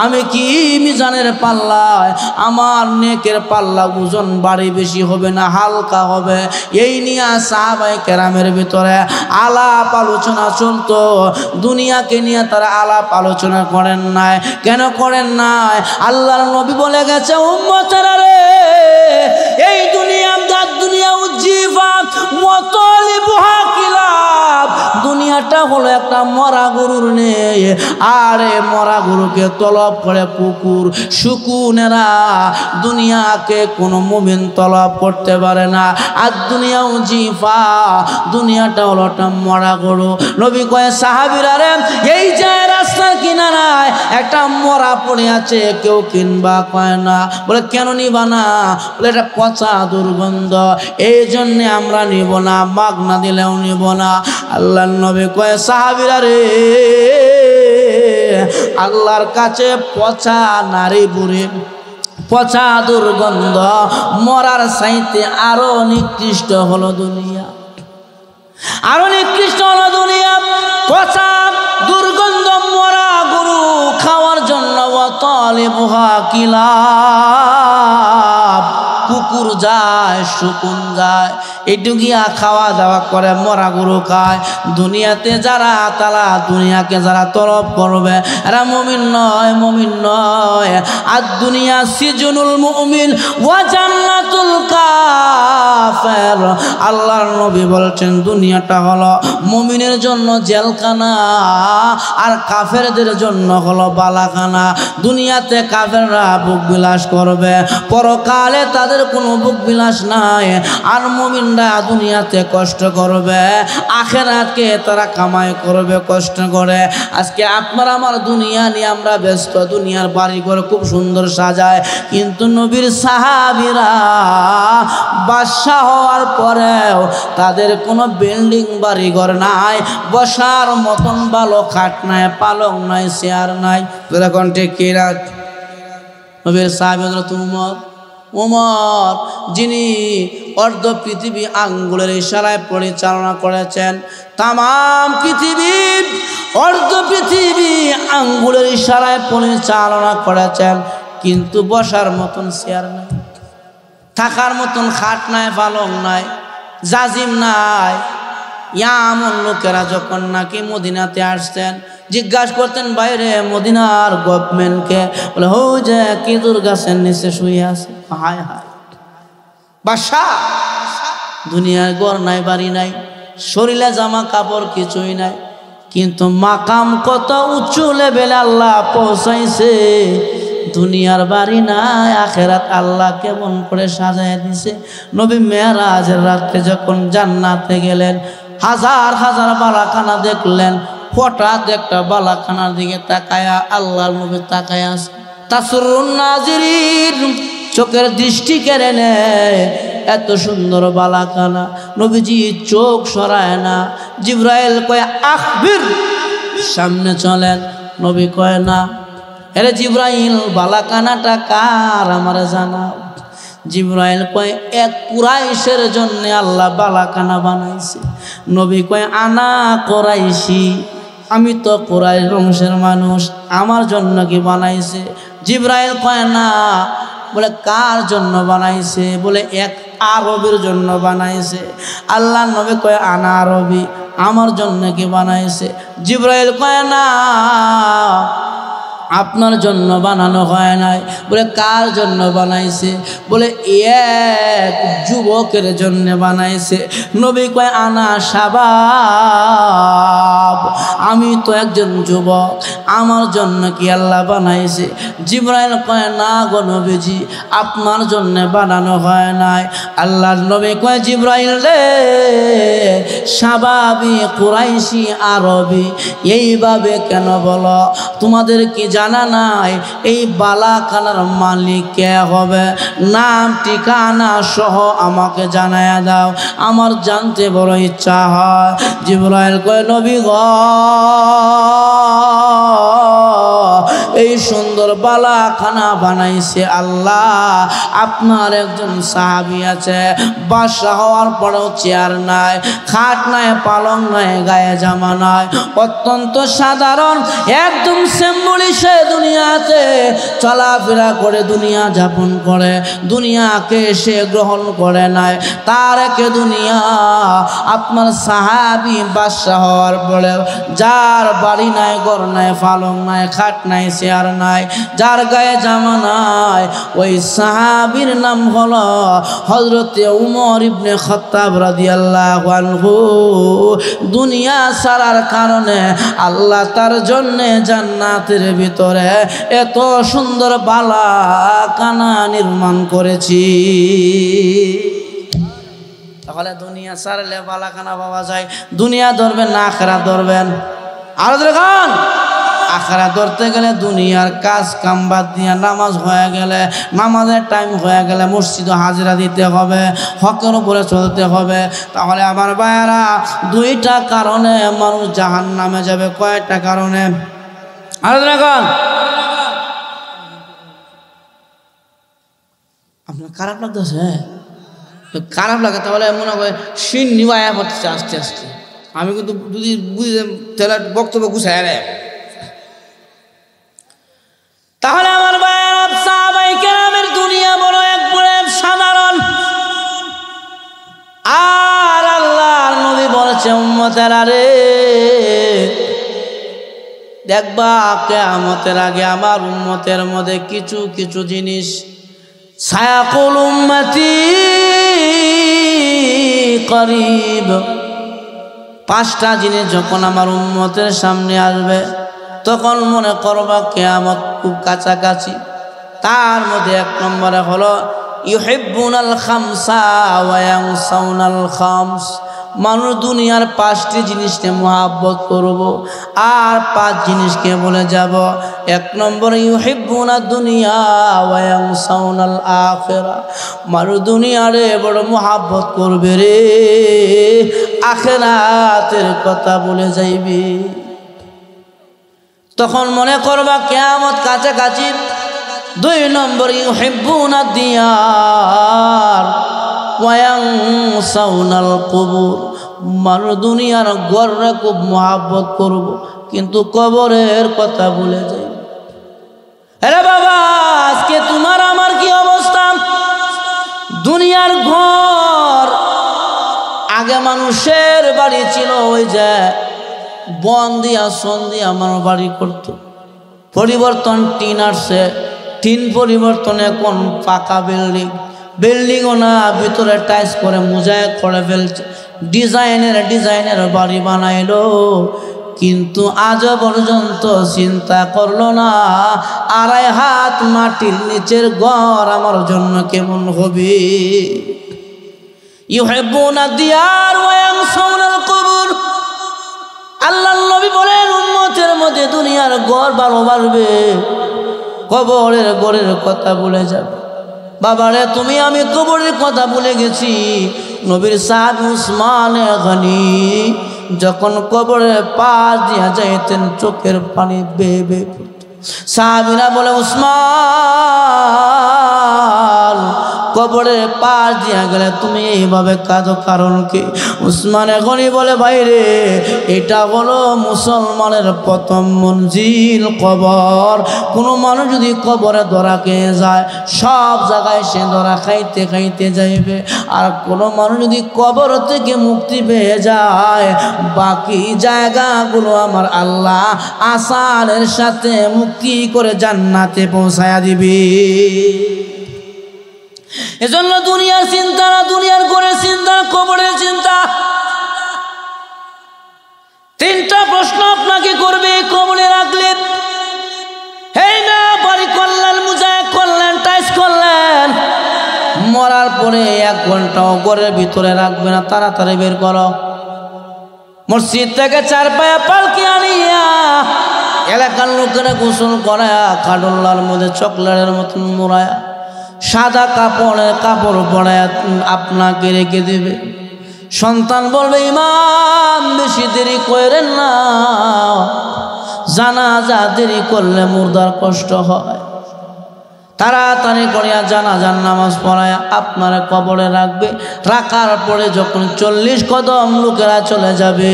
আমি কি মিজানের পাল্লায় আমার নেকের পাল্লা ওজন বাড়ি বেশি হবে না হালকা হবে, এই নিয়ে সাহাবায়ে কেরামের ভিতরে আলাপ আলোচনা চলতো। দুনিয়াকে নিয়ে তারা আলাপ আলোচনা করেন নাই। কেন করেন নাই? আল্লাহর নবী বলে গেছে, উম্মতেরা রে, এই দুনিয়া উজ্জিফা ওয়া তালিবুহা কিলাব, দুনিয়াটা হলো একটা মরা গরুর নেই, আর এই মরা গরুকে তলব করে কুকুর শুকুনেরা। দুনিয়াকে কোনো মুমিন তলব করতে পারে না। আর দুনিয়া উজ্জিফা, দুনিয়াটা হলো একটা মরা গরু। নবী কয়, সাহাবীরা রে, এই যে রাস্তার কিনারায় একটা মরা পড়ে আছে, কেউ কিনবা কয় না। বলে কেন নিবা না? বলে এটা পচা দুর্গন্ধ, এই জন্য আমরা নিব না, মাগনা দিলেও নিব না। আল্লাহর নবী কয়, সাহাবীরা রে, আল্লাহর কাছে পচা নারী বুড়ি, পচা দুর্গন্ধ, মরার চাইতে আরো নিকৃষ্ট হলো দুনিয়া, আরো নিকৃষ্ট হলো দুনিয়া। পচা দুর্গন্ধ মরা গরু খাওয়ার জন্য ওয়া তালিবুহা কিলাব, কুকুর যায়, শুকুন যায়, এটুকিয়া খাওয়া দাওয়া করে, মরা গরু খায়। দুনিয়াতে যারা, তারা দুনিয়াকে যারা তলব করবে, এরা মুমিন নয়, মুমিন নয়। আর দুনিয়া সিজনুল মুমিন ওয়া জান্নাতুল কাফের। আল্লাহর নবী বলছেন, দুনিয়াটা হলো মুমিনের জন্য জেলখানা, আর কাফেরদের জন্য হলো বালাখানা। দুনিয়াতে কাফেররা বুক বিলাস করবে, পরকালে তাদের কোনো বুক বিলাস নাই। আর মুমিনরা দুনিয়াতে কষ্ট করবে, আখিরাতকে তারা কামাই করবে কষ্ট করে। আজকে আপনার আমার দুনিয়া নিয়ে আমরা ব্যস্ত, দুনিয়ার বাড়িঘর খুব সুন্দর সাজায়, কিন্তু নবীর সাহাবীরা বাদশা হওয়ার পরেও তাদের কোনো বিল্ডিং বাড়িঘর নাই, বসার মতন ভালো খাট নাই, পালং নাই, চেয়ার নাই। এরকম ঠিক কিনা? নবীর সাহাবী হযরত উমর, যিনি অর্ধ পৃথিবী আঙ্গুলের ইশারায় পরিচালনা করেছেন, তাম পৃথিবী, অর্ধ পৃথিবী আঙ্গুলের ইশারায় পরিচালনা করেছেন, কিন্তু বসার মতন চেয়ার নাই, থাকার মতন খাট নাই, পালং নাই, জাজিম নাই। এমন লোকেরা যখন নাকি মদিনাতে আসতেন, জিজ্ঞাসা করতেন, বাইরে মদিনার গভর্নমেন্টকে, বলে হো যে খেজুর গাছের নিচে শুয়ে আছে। হায় হায়, বাদশা, দুনিয়ার ঘর নাই, বাড়ি নাই, শরীরে জামা কাপড় কিছুই নাই, কিন্তু মাকাম কত উঁচু লেভেলে আল্লাহ পৌঁছাইছে। দুনিয়ার বাড়ি নাই, আখেরাত আল্লাহ কেমন করে সাজায় দিছে। নবী মেরাজের রাতে যখন জান্নাতে গেলেন, হাজার হাজার বালাখানা দেখলেন, হঠাৎ একটা বালাখানার দিকে তাকায়া আল্লাহর নবী তাকায়া আছে। তাসরুন নাজিরিন, চোখের দৃষ্টি কেড়ে নেয়, এত সুন্দর বালাখানা। নবীজি চোখ সরায় না। জিবরাইল কয়, আখবির, সামনে চলেন। নবী কয়, না। আরে জিবরাইল, বালাখানাটা কার আমার জানাও। জিবরাইল কয়, এক কুরাইশের জন্য আল্লাহ বালাখানা বানাইছে। নবী কয়, আনা কুরাইশি, আমি তো কুরাইশ বংশের মানুষ, আমার জন্য কি বানাইছে? জিবরাইল কয়, না। বলে কার জন্য বানাইছে? বলে এক আরবের জন্য বানাইছে। আল্লাহ নবী কয়, আনা আরবি, আমার জন্য কি বানাইছে? জিবরাইল কয়, না, আপনার জন্য বানানো হয় নাই। বলে কার জন্য বানাইছে? বলে এক যুবকের জন্য বানাইছে। নবী কয়, আনা শাবাব, শাব, আমি তো একজন যুবক, আমার জন্য কি আল্লাহ বানাইছে? জিবরাইল কয় না গো নবীজি, আপনার জন্য বানানো হয় নাই। আল্লাহর নবী কয় জিবরাইল রে, শাবাবি কুরাইশি আরবি এইভাবে কেন বলো? তোমাদের কি জানা নাই এই বালাখানার মালিক কে হবে? নাম ঠিকানা সহ আমাকে জানায়া দাও, আমার জানতে বড় ইচ্ছা হয়। জিবরাইল কয় নবী গো, এই সুন্দর বালাখানা বানাইছে আল্লাহ। আপনার একজন সাহাবী আছে, বাদশা হওয়ার পরেও চেয়ার নাই, খাট নাই, পালং নাই, গায়ে জামা নাই, অত্যন্ত সাধারণ একদম সিম্পলি সে দুনিয়াতে চলাফেরা করে, দুনিয়া যাপন করে, দুনিয়াকে সে গ্রহণ করে নাই। তার একে দুনিয়া আপনার সাহাবী বাদশা হওয়ার পরে যার বাড়ি নাই, ঘর নাই, পালং নাই, খাট নাই, চেয়ার নাই, যার গায়ে জামা নাই, ওই সাহাবীর নাম হলো হযরতে উমর ইবনে খাত্তাব রাদিয়াল্লাহু আনহু। দুনিয়া ছাড়ার কারণে আল্লাহ তার জন্য জান্নাতের ভিতরে এত সুন্দর বালাখানা নির্মাণ করেছি। তাহলে দুনিয়া ছাড়লে বালাখানা পাওয়া যায়। দুনিয়া ধরবেন না আখিরাত ধরবেন? আরো দেখুন, আখিরাত ধরতে গেলে দুনিয়ার কাজ কাম বাদ দিয়ে, নামাজ হয়ে গেলে, নামাজের টাইম হয়ে গেলে মসজিদে হাজিরা দিতে হবে, হকের উপরে চলতে হবে। তাহলে আমার ভাইয়েরা, দুইটা কারণে মানুষ জাহান্নামে যাবে। কয়টা কারণে? আরো দেখুন, আপনার খারাপ লাগতেছে? খারাপ লাগে তাহলে মনে হয় সিন নিবায়া পড়তেছে আস্তে আস্তে। আমি কিন্তু যদি বুঝে তাহলে বক্তব্য গুছাই রে। তাহলে আমার ভাইয়েরা, সাহাবায়ে কেরামের দুনিয়া বড় একবারে সাধারণ। আর আল্লাহর নবী বলেছে উম্মতেরা রে, দেখবা কিয়ামতের আগে আমার উম্মতের মধ্যে কিছু কিছু জিনিস সায়াকুল উম্মতি করিব, পাঁচটা জিনিস যখন আমার উম্মতের সামনে আসবে তখন মনে করবা কিয়ামত খুব কাছাকাছি। তার মধ্যে এক নম্বরে হলো ইউহিব্বুনাল খামসা ওয়া ইয়ানসাউনাল খামস। মানুষ দুনিয়ার পাঁচটি জিনিসকে মহাব্বত করব আর পাঁচ জিনিসকে বলে যাব। এক নম্বরে ইউহিব্বুনা দুনিয়া ওয়া ইয়ানসাউনাল আখিরা। মানুষ দুনিয়ারে বড় মহাব্বত করবে রে, আখিরাতের কথা বলে যাইবে। তখন মনে করবা কিয়ামত কাছাকাছি। দুই নম্বর ইউহিব্বুনা দিয়ার ওয়া ইয়ানসাউনাল কুবুর। মানুষ দুনিয়ার ঘরে খুব মহাব্বত করব কিন্তু কবরের কথা ভুলে যাই। আরে বাবা, আজকে তোমার আমার কি অবস্থা? দুনিয়ার ঘর, আগে মানুষের বাড়ি ছিল ওই যে বন দিয়া সন দিয়া মানুষ বাড়ি করতো। পরিবর্তন টিন আসছে, টিন পরিবর্তন এখন পাকা বিল্ডিং। বিল্ডিংও না, ভিতরে টাইস করে মোজাইক করে ফেলছে, ডিজাইনের বাড়ি বানাইলো। কিন্তু আজ পর্যন্ত চিন্তা করলো না 2.5 হাত মাটির নিচের ঘর আমার জন্য কেমন হবে। ইউহিব্বুনা দিয়ার ওয়া ইয়ানসাউনাল কুবুর। আল্লাহর নবী বলেন উম্মতের মধ্যে দুনিয়ার ঘর ভালো বাড়বে, কবরের ঘরের কথা ভুলে যাবে। বাবারে, তুমি আমি কবরের কথা ভুলে গেছি। নবীর সাহাবী উসমান গনি যখন কবরের পাশ দিয়া যাইতেন চোখের পানি বেয়ে বেয়ে পড়ত। সাহাবীরা বলে উসমান, কবরের পাশ দিয়া গেলে তুমি এইভাবে কাঁদো কারণ কি? উসমান গনি বলে ভাই রে, এটা হলো মুসলমানের প্রথম মঞ্জিল কবর। কোনো মানুষ যদি কবরে ধরা খেয়ে যায় সব জায়গায় সে ধরা খাইতে খাইতে যাইবে। আর কোনো মানুষ যদি কবর থেকে মুক্তি পেয়ে যায় বাকি জায়গাগুলো আমার আল্লাহ আসানের সাথে মুক্তি করে জান্নাতে পৌঁছায়া দিবে। এজন্য দুনিয়ার চিন্তা না, দুনিয়ার ঘরের চিন্তা, কবরের চিন্তা। তিনটা প্রশ্ন আপনাকে করবে কবরে রাখলে। এই না বাড়ি করলেন, মুজায় করলেন, টাইস করলেন, মরার পরে 1 ঘন্টাও ঘরের ভিতরে রাখবে না, তাড়াতাড়ি বের করো। মসজিদ থেকে 4 পায়া পালকি আনিয়া এলাকার লোকেরা গোসল করায়া কাডল্লার মধ্যে চকলেটের মতন মোড়ায়া সাদা কাপড় পরায়া আপনাকে রেখে দেবে। সন্তান বলবে, ইমাম বেশি দেরি করেন না, জানাজা দেরি করলে মুর্দার কষ্ট হয়। তাড়াতাড়ি করিয়া জানাজার নামাজ পড়ায়া আপনার কবরে রাখবে। রাখার পরে যখন 40 কদম লোকেরা চলে যাবে,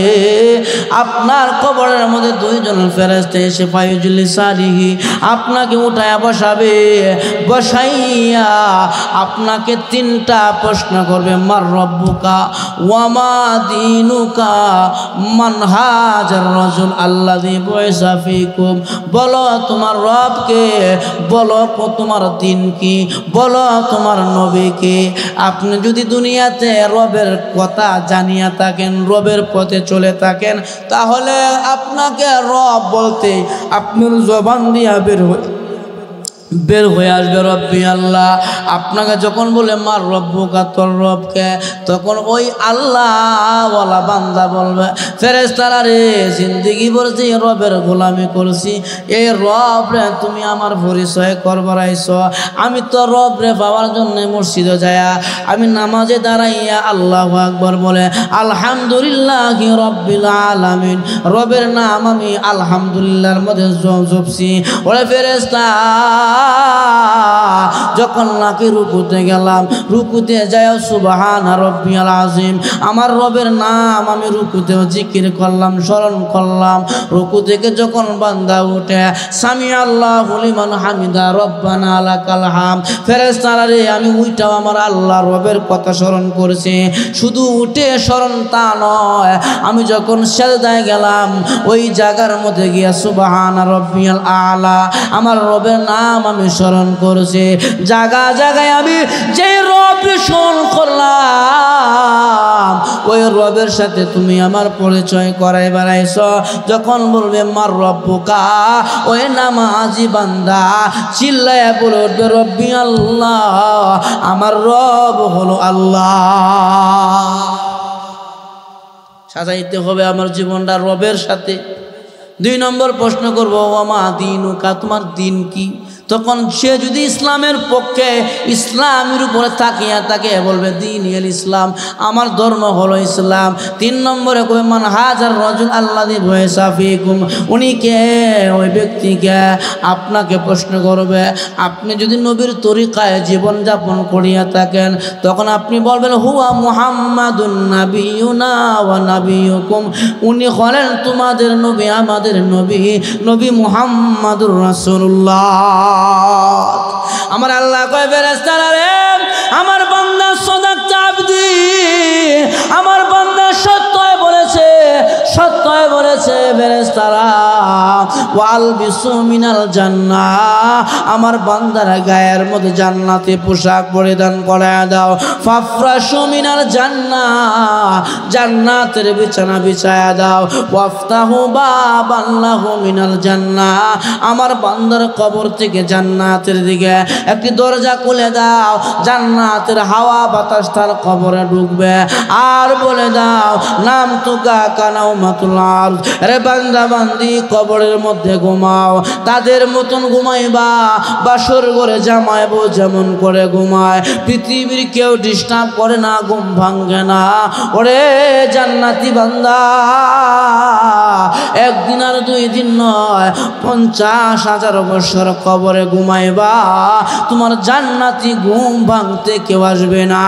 আপনার কবরের মধ্যে 2 জন ফেরেশতা এসে ফায়ুজুলি সারিহি আপনাকে উঠায়া বসাবে। বসাইয়া আপনাকে 3টা প্রশ্ন করবে, মার রব্বুকা ওয়া মা দীনুকা মান হাজার রাজুল আল্লাযী বুইসা ফীকুম। বলো তোমার রবকে, বলো তোমার দিন কি, বলো তোমার নবীকে। আপনি যদি দুনিয়াতে রবের কথা জানিয়া থাকেন, রবের পথে চলে থাকেন, তাহলে আপনাকে রব বলতে আপনার জবান দিয়া বের হয়ে আসবে রব্বি আল্লাহ। আপনাকে যখন বলে মার রব্বুকা, তোর রবকে, তখন ওই আল্লাহওয়ালা বান্দা বলবে, ফেরেশতারা রে, জিন্দেগি বলছি রবের গোলামি করছি, এই রব রে তুমি আমার পরিচয় করবার আইছ। আমি তো রব রে পাওয়ার জন্য মসজিদে যায়া আমি নামাজে দাঁড়াইয়া আল্লাহু আকবার বলে আলহামদুলিল্লাহি রব্বিল আলামিন, রবের নাম আমি আলহামদুলিল্লাহর মধ্যে জপছি। ওরে ফেরেশতা, যখন নাকি রুকুতে গেলাম, রুকুতে যায় সুবহানা রব্বিয়াল আযীম, আমার রবের নাম আমি রুকুতেও জিকির করলাম, স্মরণ করলাম। রুকু থেকে যখন বান্দা উঠে সামি আল্লাহু লিমান হামিদা রব্বানা লাকাল হাম, ফেরেশতারা রে আমি উইটাও আমার আল্লাহ রবের কথা স্মরণ করেছি। শুধু উঠে স্মরণ তা নয়, আমি যখন সিজদায় গেলাম ওই জায়গার মধ্যে গিয়া সুবহানা রব্বিয়াল আলা আমার রবের নাম আমি স্মরণ করছি। জায়গায় আমি যে রব স্মরণ করলাম, ওই রবের সাথে তুমি আমার পরিচয় করাই বেড়াইছ। যখন বলবে মার রব্বুকা, ওই নামাজি বান্দা চিল্লায় বলে উঠবে রব্বি আল্লাহ, আমার রব হলো আল্লাহ। সাজাইতে হবে আমার জীবনটা রবের সাথে। 2 নম্বর প্রশ্ন করবো, ওয়া মা দীনুকা, তোমার দিন কি? তখন সে যদি ইসলামের পক্ষে, ইসলামের উপরে তাকিয়া তাকে বলবে দিন এল ইসলাম, আমার ধর্ম হলো ইসলাম। 3 নম্বরে কবে মান হাজার রাজুল আল্লাযী বুইসা ফীকুম, উনি কে? ওই ব্যক্তিকে আপনাকে প্রশ্ন করবে। আপনি যদি নবীর তরিকায় জীবন যাপন করিয়া থাকেন, তখন আপনি বলবেন হুয়া মুহাম্মাদুন নাবিয়ুনা ওয়া নাবিয়ুকুম, উনি হলেন তোমাদের নবী, আমাদের নবী, নবী মুহাম্মাদুর রাসূলুল্লাহ। আমার আল্লাহ কয়, ফেরেশতারা রে, আমার বান্দা সাদাকতা আবদি, আমার বান্দা সত্যই বলেছে, সত্যই বলেছে। ফেরেশতারা ওয়াল বিসু মিনাল জান্নাহ, আমার বান্দারা গায়ের মধ্যে জান্নাতি পোশাক পরিধান করায়া দাও। ফাফরাশু মিনাল জান্নাহ, জান্নাতের বিছানা বিছায়া দাও। ওয়াফতাহু বাবান লাহু মিনাল জান্নাহ, আমার বান্দার কবর থেকে জান্নাতের দিকে একটি দরজা খুলে দাও, জান্নাতের হাওয়া বাতাস তার কবরে ঢুকবে। আর বলে দাও নাম তুকা কানাউমাতুল আরজ, রে বান্দা বান্দি কবরের মধ্যে ঘুমাও, তাদের মতন ঘুমাইবা, বাসর ঘরে জামাইবো যেমন করে ঘুমায়, পৃথিবীর কেউ ডিস্টার্ব করে না, ঘুম ভাঙ্গে না। ওরে জান্নাতি বান্দা, 1 দিন আর 2 দিন নয়, 50,000 বছর কবরে ঘুমাইবা, তোমার জান্নাতি ঘুম ভাঙতে কেউ আসবে না।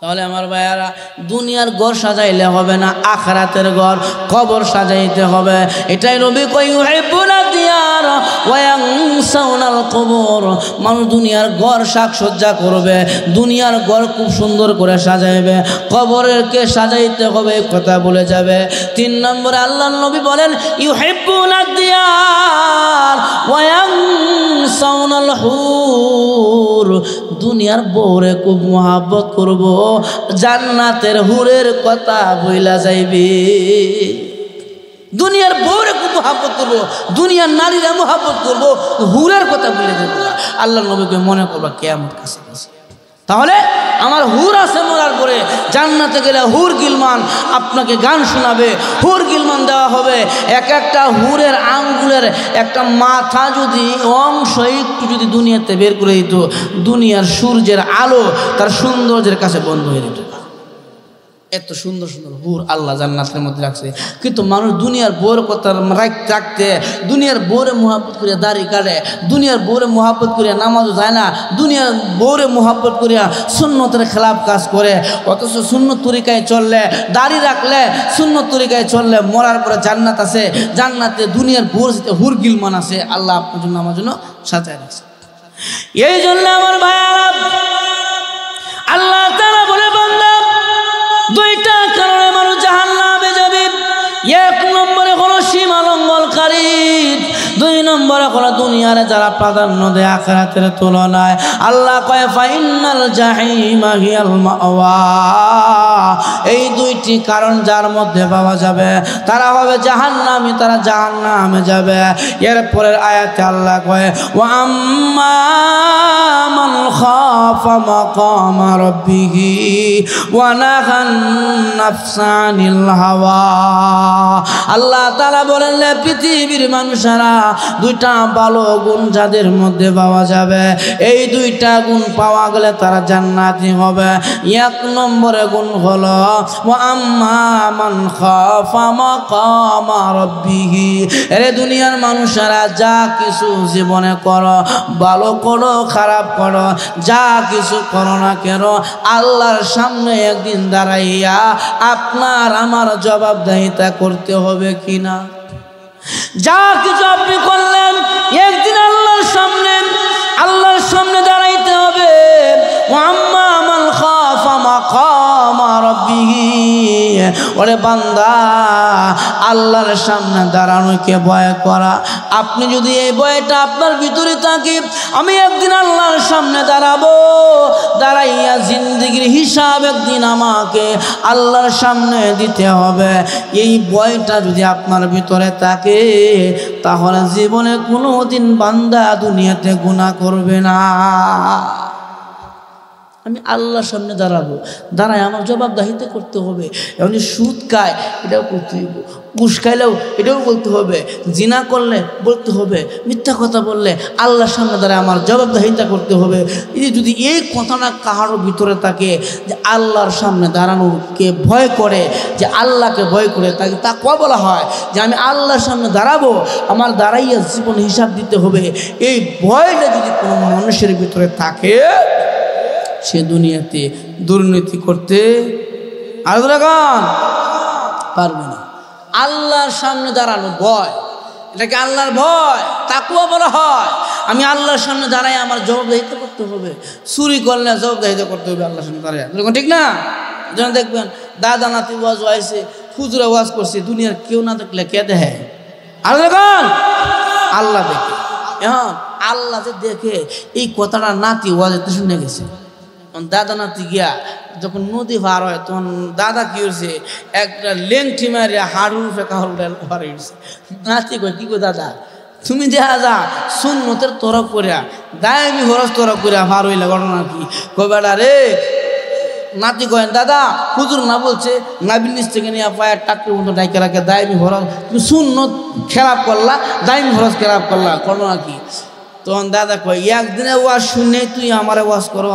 তাহলে আমার ভাইয়ারা, দুনিয়ার ঘর সাজাইলে হবে না, আখিরাতের ঘর কবর সাজাইতে হবে। এটাই নবী কই ইউহিব্বুনা দিয়ার ওয়া ইয়ানসাউনাল কবর, মানুষ দুনিয়ার ঘর সাজসজ্জা করবে, দুনিয়ার ঘর খুব সুন্দর করে সাজাইবে, কবরের কে সাজাইতে হবে কথা বলে যাবে। 3 নম্বরে আল্লাহর নবী বলেন ইউহিব্বুনা দিয়ার ওয়া ইয়ানসাউনাল হুর, হুর, দুনিয়ার বউরে খুব মহাব্বত করব, জান্নাতের হুরের কথা বইলা যাইবে। দুনিয়ার বউরে খুব মহাব্বত করবো, দুনিয়ার নারীরা মহাব্বত করবো, হুরের কথা বলে দেবো। আল্লাহ নবীকে মনে করবা কিয়ামত কাছাকাছি। তাহলে আমার হুর আছে, মরার পরে জান্নাতে গেলে হুর গিলমান আপনাকে গান শোনাবে, হুর গিলমান দেওয়া হবে। এক একটা হুরের আঙ্গুলের একটা মাথা যদি অংশ একটু যদি দুনিয়াতে বের করে দিত, দুনিয়ার সূর্যের আলো তার সৌন্দর্যের কাছে বন্ধ হয়ে যেত। এত সুন্দর সুন্দর হুর আল্লাহ জান্নাতের মধ্যে রাখছে। কিন্তু মানুষ দুনিয়ার বউর কথা রাখতে, দুনিয়ার বউরে মহাব্বত করিয়া দাড়ি কাটে, দুনিয়ার বউরে মহাব্বত করিয়া নামাজও যায় না, দুনিয়ার বউরে মহাব্বত করিয়া সুন্নতের খেলাফ কাজ করে। অথচ সুন্নত তরিকায় চললে, দাড়ি রাখলে, সুন্নত তরিকায় চললে মরার পরে জান্নাত আছে। জান্নাতে দুনিয়ার বউর সাথে হুর গিলমান আছে, আল্লাহ আপনার জন্য আমার জন্য সাজায় রাখছে। এই জন্য আমার ভাইয়ারা, আল্লাহ তাআলা বলে বান্দা দুইটা কারণে মানুষ জাহান্নামে যাবে। এক নম্বরে হলো সীমা লঙ্ঘনকারী, দুই নম্বরে হলো দুনিয়ারে যারা প্রাধান্য দেয় আখিরাতের তুলনায়। আল্লাহ কয় ফাইনাল জাহিমা হিয়াল মাওয়া। এই দুইটি কারণ যার মধ্যে পাওয়া যাবে তারা হবে জাহান্নামী, তারা জাহান্নামে যাবে। এরপরের আয়াতে আল্লাহ কয় ওয়া আম্মা মান খাফা মাকামা রাব্বিহি ওয়া নাহান নাফসা আনিল হাওয়া। আল্লাহ তাআলা বলেন পৃথিবীর মানুষেরা দুইটা ভালো গুণ যাদের মধ্যে পাওয়া যাবে, এই দুইটা গুণ পাওয়া গেলে তারা জান্নাতি হবে। এক নম্বরে গুণ হলো ওয়া আম্মা মান খাফা মাকামা রাব্বিহি। এরে দুনিয়ার মানুষেরা যা কিছু জীবনে করো, ভালো করো খারাপ করো, যা কিছু করো না কেন, আল্লাহর সামনে একদিন দাঁড়াইয়া আপনার আমার জবাবদিহিতা করতে হবে কিনা। যা কিছু আপনি করলেন একদিন আল্লাহর সামনে দাঁড়াইতে হবে। আম্মা মান খাফা মাকামা রাব্বিহি। ওরে বান্দা, আল্লাহর সামনে দাঁড়ানোকে ভয় করা, আপনি যদি এই ভয়টা আপনার ভিতরে থাকে, আমি একদিন আল্লাহর সামনে দাঁড়াবো, দাঁড়াইয়া জিন্দেগির হিসাব একদিন আমাকে আল্লাহর সামনে দিতে হবে, এই ভয়টা যদি আপনার ভিতরে থাকে, তাহলে জীবনে কোনো দিন বান্দা দুনিয়াতে গুনাহ করবে না। আমি আল্লাহর সামনে দাঁড়াবো, দাঁড়ায় আমার জবাবদিহিতা করতে হবে। এখন যে সুদ খায় এটাও করতে হবে, ঘুষ খাইলেও এটাও বলতে হবে, জিনা করলে বলতে হবে, মিথ্যা কথা বললে আল্লাহর সামনে দাঁড়ায় আমার জবাবদিহিতা করতে হবে। এই যদি এই কথাটা কাহারও ভিতরে থাকে যে আল্লাহর সামনে দাঁড়ানোকে ভয় করে, যে আল্লাহকে ভয় করে, তাকে তাকওয়া বলা হয়, যে আমি আল্লাহর সামনে দাঁড়াবো, আমার দাঁড়াইয়া জীবন হিসাব দিতে হবে, এই ভয়টা যদি কোনো মানুষের ভিতরে থাকে, সে দুনিয়াতে দুর্নীতি করতে আর পারবে না। আল্লাহর সামনে দাঁড়ানো ভয়, এটাকে আল্লাহর ভয় তাকওয়া বলা হয়। আমি আল্লাহর সামনে দাঁড়াই আমার জবাবদিহিতা করতে হবে, চুরি করলে জবাবদিহিতা করতে হবে আল্লাহর সামনে দাঁড়ায়, ঠিক না? যেন দেখবেন দাদা নাতি ওয়াজ হয়েছে, হুজুরা ওয়াজ করছে, দুনিয়ার কেউ না দেখলে কে দেখে? আল্লাহ দেখে। এখন আল্লাহ যে দেখে, এই কথাটা নাতি ওয়াজেতে শুনে গেছে। দাদা নাতি গিয়া যখন নদী পার হয়, তখন দাদা কি হয়েছে, একটা লেংটি মারিয়া হাড়ুর ফেঁকা পার হয়েছে। নাতি কয় কি কো দাদা, তুমি দেখা যা সুন্নতের তরফ করিয়া দায়মি খরচ তরফ করিয়া পার হইলে ঘটনা কি? কয় বেটা রে, নাতি কয় দাদা হুজুর না বলছে নাবিল নিচ থেকে নিয়ে পায়ের টাকটির মতো ডাইকে রাখে দায়মি খরচ, তুমি সুন্নত খেলাপ করলা, দায়মি খরচ খেলাপ করলা, ঘটনা কি? তখন দাদা কয় একদিনে ওয়াজ শুনে তুই আমার ওয়াজ করো।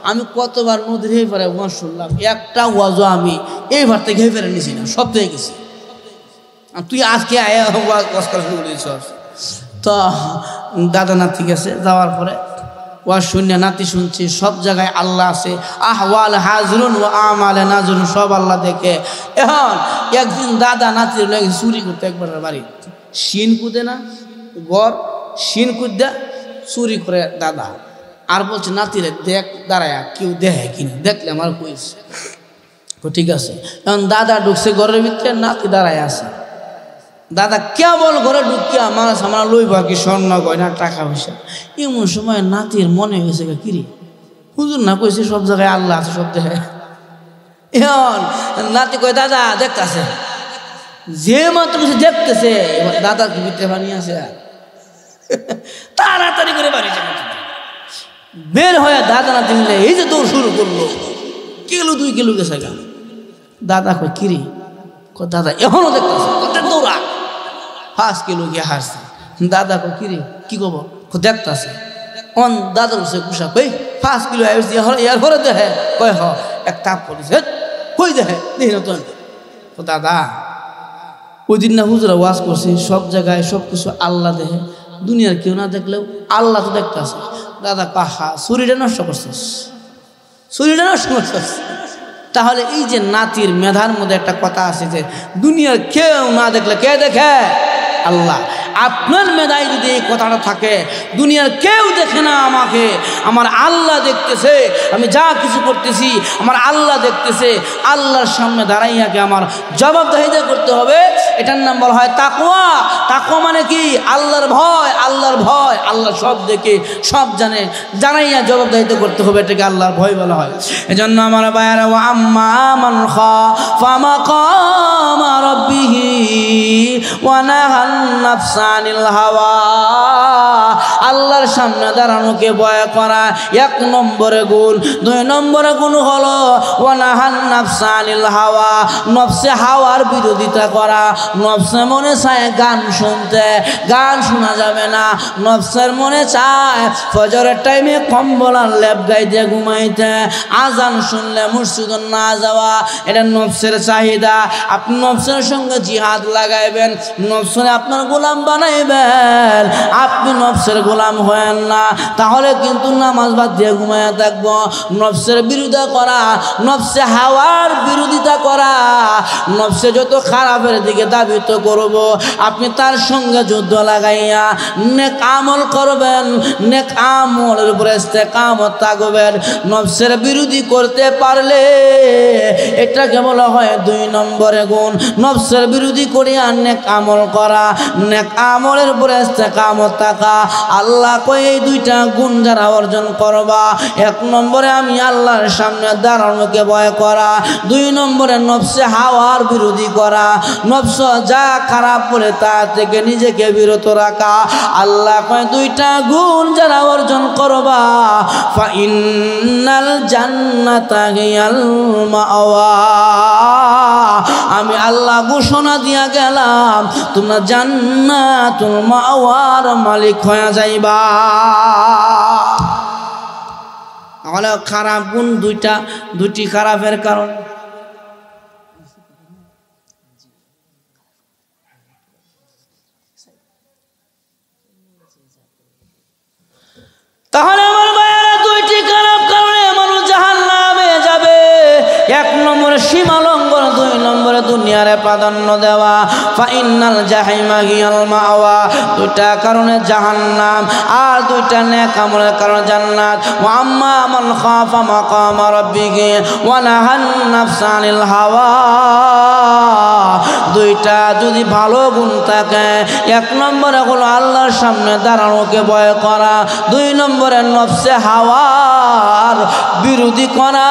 আমি কতবার নদীর এই পারে ওয়াজ শুনলাম, একটা ওয়াজও আমি এইবার থেকে এই পারে নিছি না, সব থেকে গেছি। তুই আজকে ওয়াজ করা শুরু করেছিস। তো দাদা নাতি গেছে, যাওয়ার পরে ওয়াজ শুনে নাতি শুনছি, সব জায়গায় আল্লাহ আছে, আহওয়াল হাজরুন ও আমালে নাজরুন, সব আল্লাহ দেখে। এখন একদিন দাদা নাতির লাগে চুরি করতে একবার বাড়ি, শিন কুদে না গড়, শিন কুদা চুরি করে দাদা, আর বলছে নাতিরে দেখ দাঁড়ায়া কেউ দেখে কিনা, দেখলে আমার কইস। ঠিক আছে। এখন দাদা ঢুকছে ঘরের ভিতরে, নাতি দাঁড়ায় আছে। দাদা কেবল ঘরে ঢুকিয়া মারা সামনা লইবা কি স্বর্ণ গয়না টাকা পয়সা, এমন সময় নাতির মনে হয়েছে কিরে হুজুর না কইছে সব জায়গায় আল্লাহ আছে সব জায়গায়। এখন নাতি কয় দাদা দেখতেছে, যে মাত্র কিছু দেখতেছে দাদার কি ভিতরে পানি আছে, তাড়াতাড়ি করে বাড়ি যাবে বের হয়ে দাদা নাতি মিলে এই যে দৌড় শুরু করলো, কিলো 2 কিলো গেছে গা। দাদা কয় কিরে, দাদা এখনো দেখতেছে, দৌড়া 5 কিলো গিয়ে হাসছে। দাদা কয় কিরে কি কব, দেখতেছে অন দাদার উঠছে কুসা কই 5 কিলো ইয়ার পরে দেখে কয় হ এক তাপ করেছে কই দেখে দেখি না তো। দাদা ওই দিন না হুজুরা ওয়াজ করছে সব জায়গায় সব কিছু আল্লাহ দেখে, দুনিয়ার কেউ না দেখলেও আল্লাহ তো দেখতেছে। দাদা কাহা শরীরটা নষ্ট করছিস, শরীরটা নষ্ট করছিস। তাহলে এই যে নাতির মেধার মধ্যে একটা কথা আছে যে দুনিয়ার কেউ না দেখলে কে দেখে, আল্লাহ। আপনার মেধায় যদি এই কথাটা থাকে দুনিয়ার কেউ দেখে না আমাকে, আমার আল্লাহ দেখতেছে, আমি যা কিছু করতেছি আমার আল্লাহ দেখতেছে, আল্লাহর সামনে দাঁড়াইয়াকে আমার জবাবদিহিতা করতে হবে। এটার নাম বলা হয় তাকওয়া। তাকওয়া মানে কি, আল্লাহর ভয়। আল্লাহর ভয়, আল্লাহ সব দেখে সব জানে, জানাইয়া জবাবদিহিতা করতে হবে, এটাকে আল্লাহর ভয় বলা হয়। এজন্য আমার ভাইয়ারা, ওয়া আম্মা মান খাফা মাকামা রাব্বিহি ওয়া নাহান নাফসা আনিল হাওয়া, আল্লাহর সামনে দাঁড়ানোকে ভয় করা 1 নম্বরে গুণ। 2 নম্বরে গুণ হলো ওয়া নাহান নাফসা আনিল হাওয়া, নফসে হাওয়ার বিরোধিতা করা। নফসে মনে চায় গান শুনতে, গান শোনা যাবে না। নফসের মনে চায় ফজরের টাইমে কম্বল আর লেপ গায়ে দিয়ে ঘুমাইতে, আজান শুনলে মসজিদে না যাওয়া, এটা নফসের চাহিদা। আপনি নফসের সঙ্গে জিহাদ লাগাইবেন, নফসের আপনার গোলাম বানাইবেন, আপনি নফসের গোলাম হয়েন না, তাহলে কিন্তু নামাজ বাদ দিয়ে ঘুমাইয়া থাকবো। নফসের বিরোধিতা করা, নফসে হাওয়ার বিরোধিতা করা, নফসে যত খারাপের দিকে দাবিত করব আপনি তার সঙ্গে যুদ্ধ লাগাইয়া নেক আমল করবেন, নেক আমলের উপরে ইস্তেকামত থাকবেন। নফসের বিরোধী করতে পারলে এটাকে বলা হয় 2 নম্বরে গুণ। নফসের বিরোধী করিয়া নেক আমল করা, নেক আমলের উপরে ইস্তেকামত থাকা। আল্লাহ কয় এই 2টা গুণ যারা অর্জন করবা, 1 নম্বরে আমি আল্লাহর সামনে দাঁড়ানোকে ভয় করা, 2 নম্বরে নফসে হাওয়ার বিরোধী করা, নফস যা খারাপ বলে তা থেকে নিজেকে বিরত রাখা। আল্লাহ কয় 2টা গুণ যারা অর্জন করবা, ফা ইন্নাল জান্নাতা হিয়াল মাওয়া, আমি আল্লাহ ঘোষণা দিয়া গেলাম তোমরা জান্নাতুল মাওয়ার মালিক হয়ে যাইবা। তাহলে খারাপ গুণ 2টি খারাপের কারণ। তাহলে আমার ভাইয়েরা 2টি খারাপ কারণে মানুষ জাহান্নামে যাবে। 1 নম্বরে সীমা লঙ্ঘন, 2 নম্বরে দুনিয়ারে প্রাধান্য দেওয়া। ফা ইন্নাল জাহিমা হিয়াল মাওয়া, 2টা কারণে জাহান্নাম, আর 2টা নেক আমলের কারণে জান্নাত। ওয়া আম্মা মান খাফা মাকামা রাব্বিহি ওয়া নাহান নাফসা আনিল হাওয়া, 2টা যদি ভালো গুণ থাকে, 1 নম্বরে হলো আল্লাহর সামনে দাঁড়ানোকে ভয় করা, 2 নম্বরে নফসে হাওয়ার বিরোধী করা,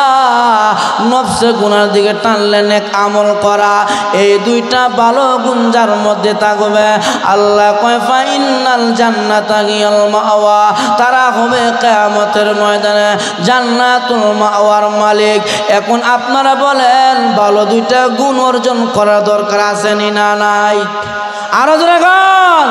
নফসে গুনার দিকে টানলে নেক আমল করা। এই 2টা ভালো গুণ যার মধ্যে থাকবে, আল্লাহ কয় ফা ইন্নাল জান্নাতা হিয়াল মাওয়া, তারা হবে কিয়ামতের ময়দানে জান্নাতুল মাওয়ার মালিক। এখন আপনারা বলেন ভালো 2টা গুণ অর্জন করার দরকার আছে নি না নাই? আরো জোরে গান।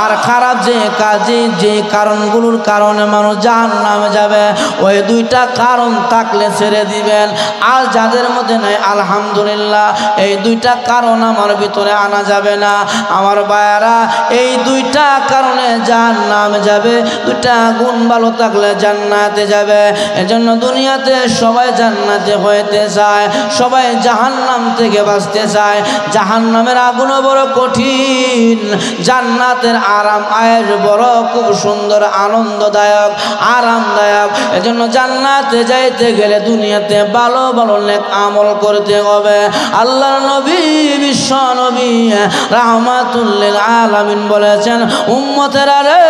আর খারাপ যে কাজে যে কারণগুলোর কারণে মানুষ জাহান্নামে যাবে, ওই 2টা কারণ থাকলে ছেড়ে দিবেন। আর যাদের মধ্যে নাই আলহামদুলিল্লাহ, এই 2টা কারণ আমার ভিতরে আনা যাবে না। আমার ভাইয়ারা, এই 2টা কারণে জাহান্নামে যাবে, 2টা গুণ ভালো থাকলে জান্নাতে যাবে। এজন্য দুনিয়াতে সবাই জান্নাতে হইতে চায়, সবাই জাহান্নাম থেকে বাঁচতে চায়। জাহান্নামের আগুন বড় কঠিন, জান্নাতের আরাম আয়েস আয়ের বড় খুব সুন্দর আনন্দদায়ক আরামদায়ক। এজন্য জান্নাতে যাইতে গেলে দুনিয়াতে ভালো ভালো নেক আমল করতে হবে। আল্লাহর নবী বিশ্ব নবী রাহমাতুল লিল আলামিন বলেছেন, উম্মতেরা রে,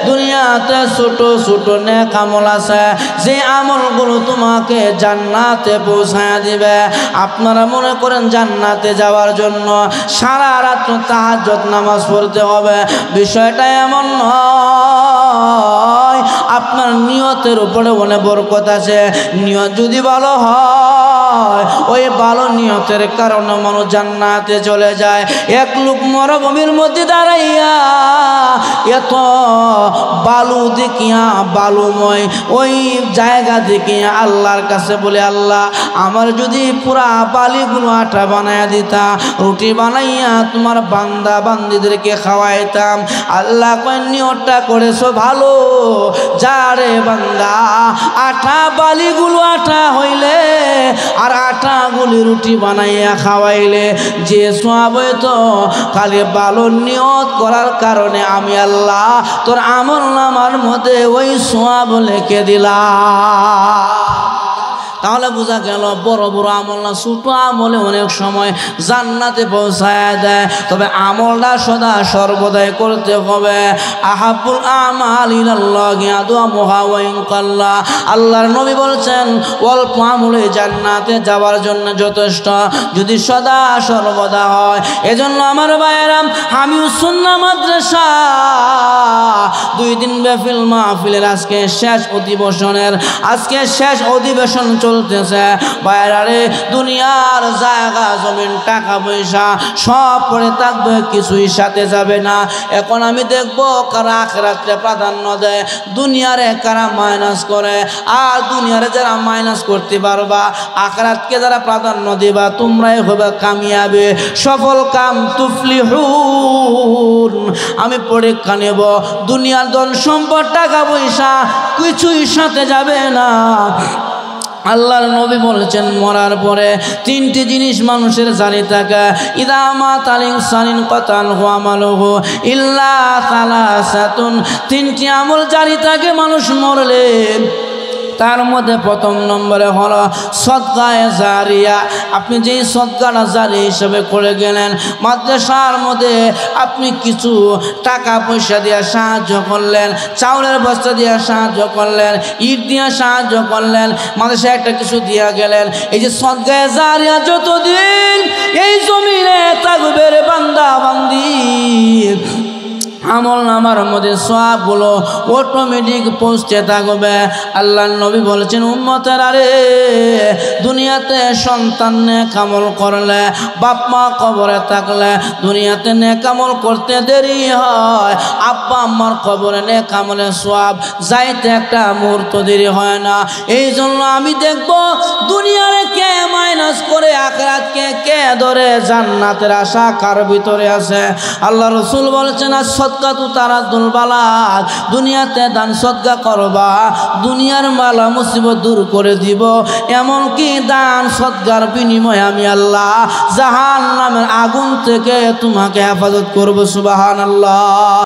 দুনিয়াতে ছোট ছোট নেক আমল আছে, যে আমলগুলো তোমাকে জান্নাতে পৌঁছায় দিবে। আপনারা মনে করেন জান্নাতে যাওয়ার জন্য সারা রাত তাহাজ্জুদ নামাজ পড়তে হবে, বিষয়টা এমন নয়। আপনার নিয়তের উপরে অনেক বরকত আছে। নিয়ত যদি ভালো হয়, ওই ভালো নিয়তের কারণে মানুষ জান্নাতে চলে যায়। এক লোক মরুভূমির মধ্যে দাঁড়াইয়া এত বালু দেখিয়া, বালুময় ওই জায়গা দেখিয়া আল্লাহর কাছে বলে, আল্লাহ আমার যদি পুরা বালিগুলো আটা বানাইয়া দিতা, রুটি বানাইয়া তোমার বান্দা বান্দিদেরকে খাওয়াইতাম। আল্লাহ কয়, নিয়তটা করেছো ভালো, যারে বান্দা আটা বালিগুলো আটা হইলে আর আটাগুলি রুটি বানাইয়া খাওয়াইলে যে সওয়াব হইতো, খালি ভালো নিয়ত করার কারণে আমি আল্লাহ তোর আমলনামার মধ্যে ওই সওয়াব লিখে দিলাম। তাহলে বোঝা গেল বড় বড় আমল না, ছোট আমলে অনেক সময় জান্নাতে পৌঁছায় দেয়। তবে আমলটা সদা সর্বদাই করতে হবে। আহাবুল আমাল ইলাল্লাহি আদওয়ামুহা ওয়া ইন কাল্লা। আল্লাহর নবী বলছেন, অল্প আমলে জান্নাতে যাওয়ার জন্য যথেষ্ট, যদি সদা সর্বদা হয়। এজন্য আমার ভাইয়েরা, হামিউস সুন্নাহ মাদ্রাসা 2 দিন ব্যাপী মাহফিলের আজকে শেষ অধিবেশনের অধিবেশন চলতেছে। বাইরে দুনিয়ার জায়গা জমিন টাকা পয়সা সব পড়ে থাকবে, কিছুই সাথে যাবে না। এখন আমি দেখবো কারা আখিরাতকে প্রাধান্য দেয়, দুনিয়ারে কারা মাইনাস করে। আর দুনিয়ারে যারা মাইনাস করতে পারবা, আখিরাতকে যারা প্রাধান্য দিবা, তোমরাই হবে কামিয়াবি, সফল কাম তুফলিহুন। আমি পরীক্ষা নেব, দুনিয়ার ধন সম্পদ টাকা পয়সা কিছুই সাথে যাবে না। আল্লাহর নবী বলেছেন, মরার পরে 3টি জিনিস মানুষের জারি থাকে। ইদা মাতাল ইনসানিন কাতানহু আমালুহু ইল্লা সালাসাতুন। 3টি আমল জারি থাকে মানুষ মরলে। তার মধ্যে প্রথম নম্বরে হলো সদকায়ে জারিয়া। আপনি যেই সদকাটা জারি হিসেবে করে গেলেন, মাদ্রাসার মধ্যে আপনি কিছু টাকা পয়সা দিয়ে সাহায্য করলেন, চাউলের বস্তা দিয়ে সাহায্য করলেন, ইট দিয়ে সাহায্য করলেন, মাদ্রাসায় একটা কিছু দিয়ে গেলেন। এই যে সদকায়ে জারিয়া যতদিন এই জমিনে থাকবে রে বান্দা বান্দি, আমল নামার মধ্যে সওয়াবগুলো অটোমেটিক পৌঁছতে থাকবে। আল্লাহর নবী বলেছেন, উম্মতেরা রে, দুনিয়াতে সন্তান নেক আমল করলে, বাপ মা কবরে থাকলে দুনিয়াতে নেক আমল করতে দেরি হয়, আব্বা আম্মার কবরে নেক আমলের সওয়াব যাইতে একটা মুহূর্ত দেরি হয় না। এই জন্য আমি দেখব দুনিয়ারে কে মাইনাস করে আখিরাতকে কে ধরে, জান্নাতের আশা কার ভিতরে আছে। আল্লাহ রাসূল বলেছেন, সদকাতু তারাদুল বালাদ। দুনিয়াতে দান সদকা করবা, দুনিয়ার মালা মুসিবত দূর করে দিব। এমনকি দান সদকার বিনিময়ে আমি আল্লাহ জাহান্নামের আগুন থেকে তোমাকে হেফাজত করব। সুবহানাল্লাহ।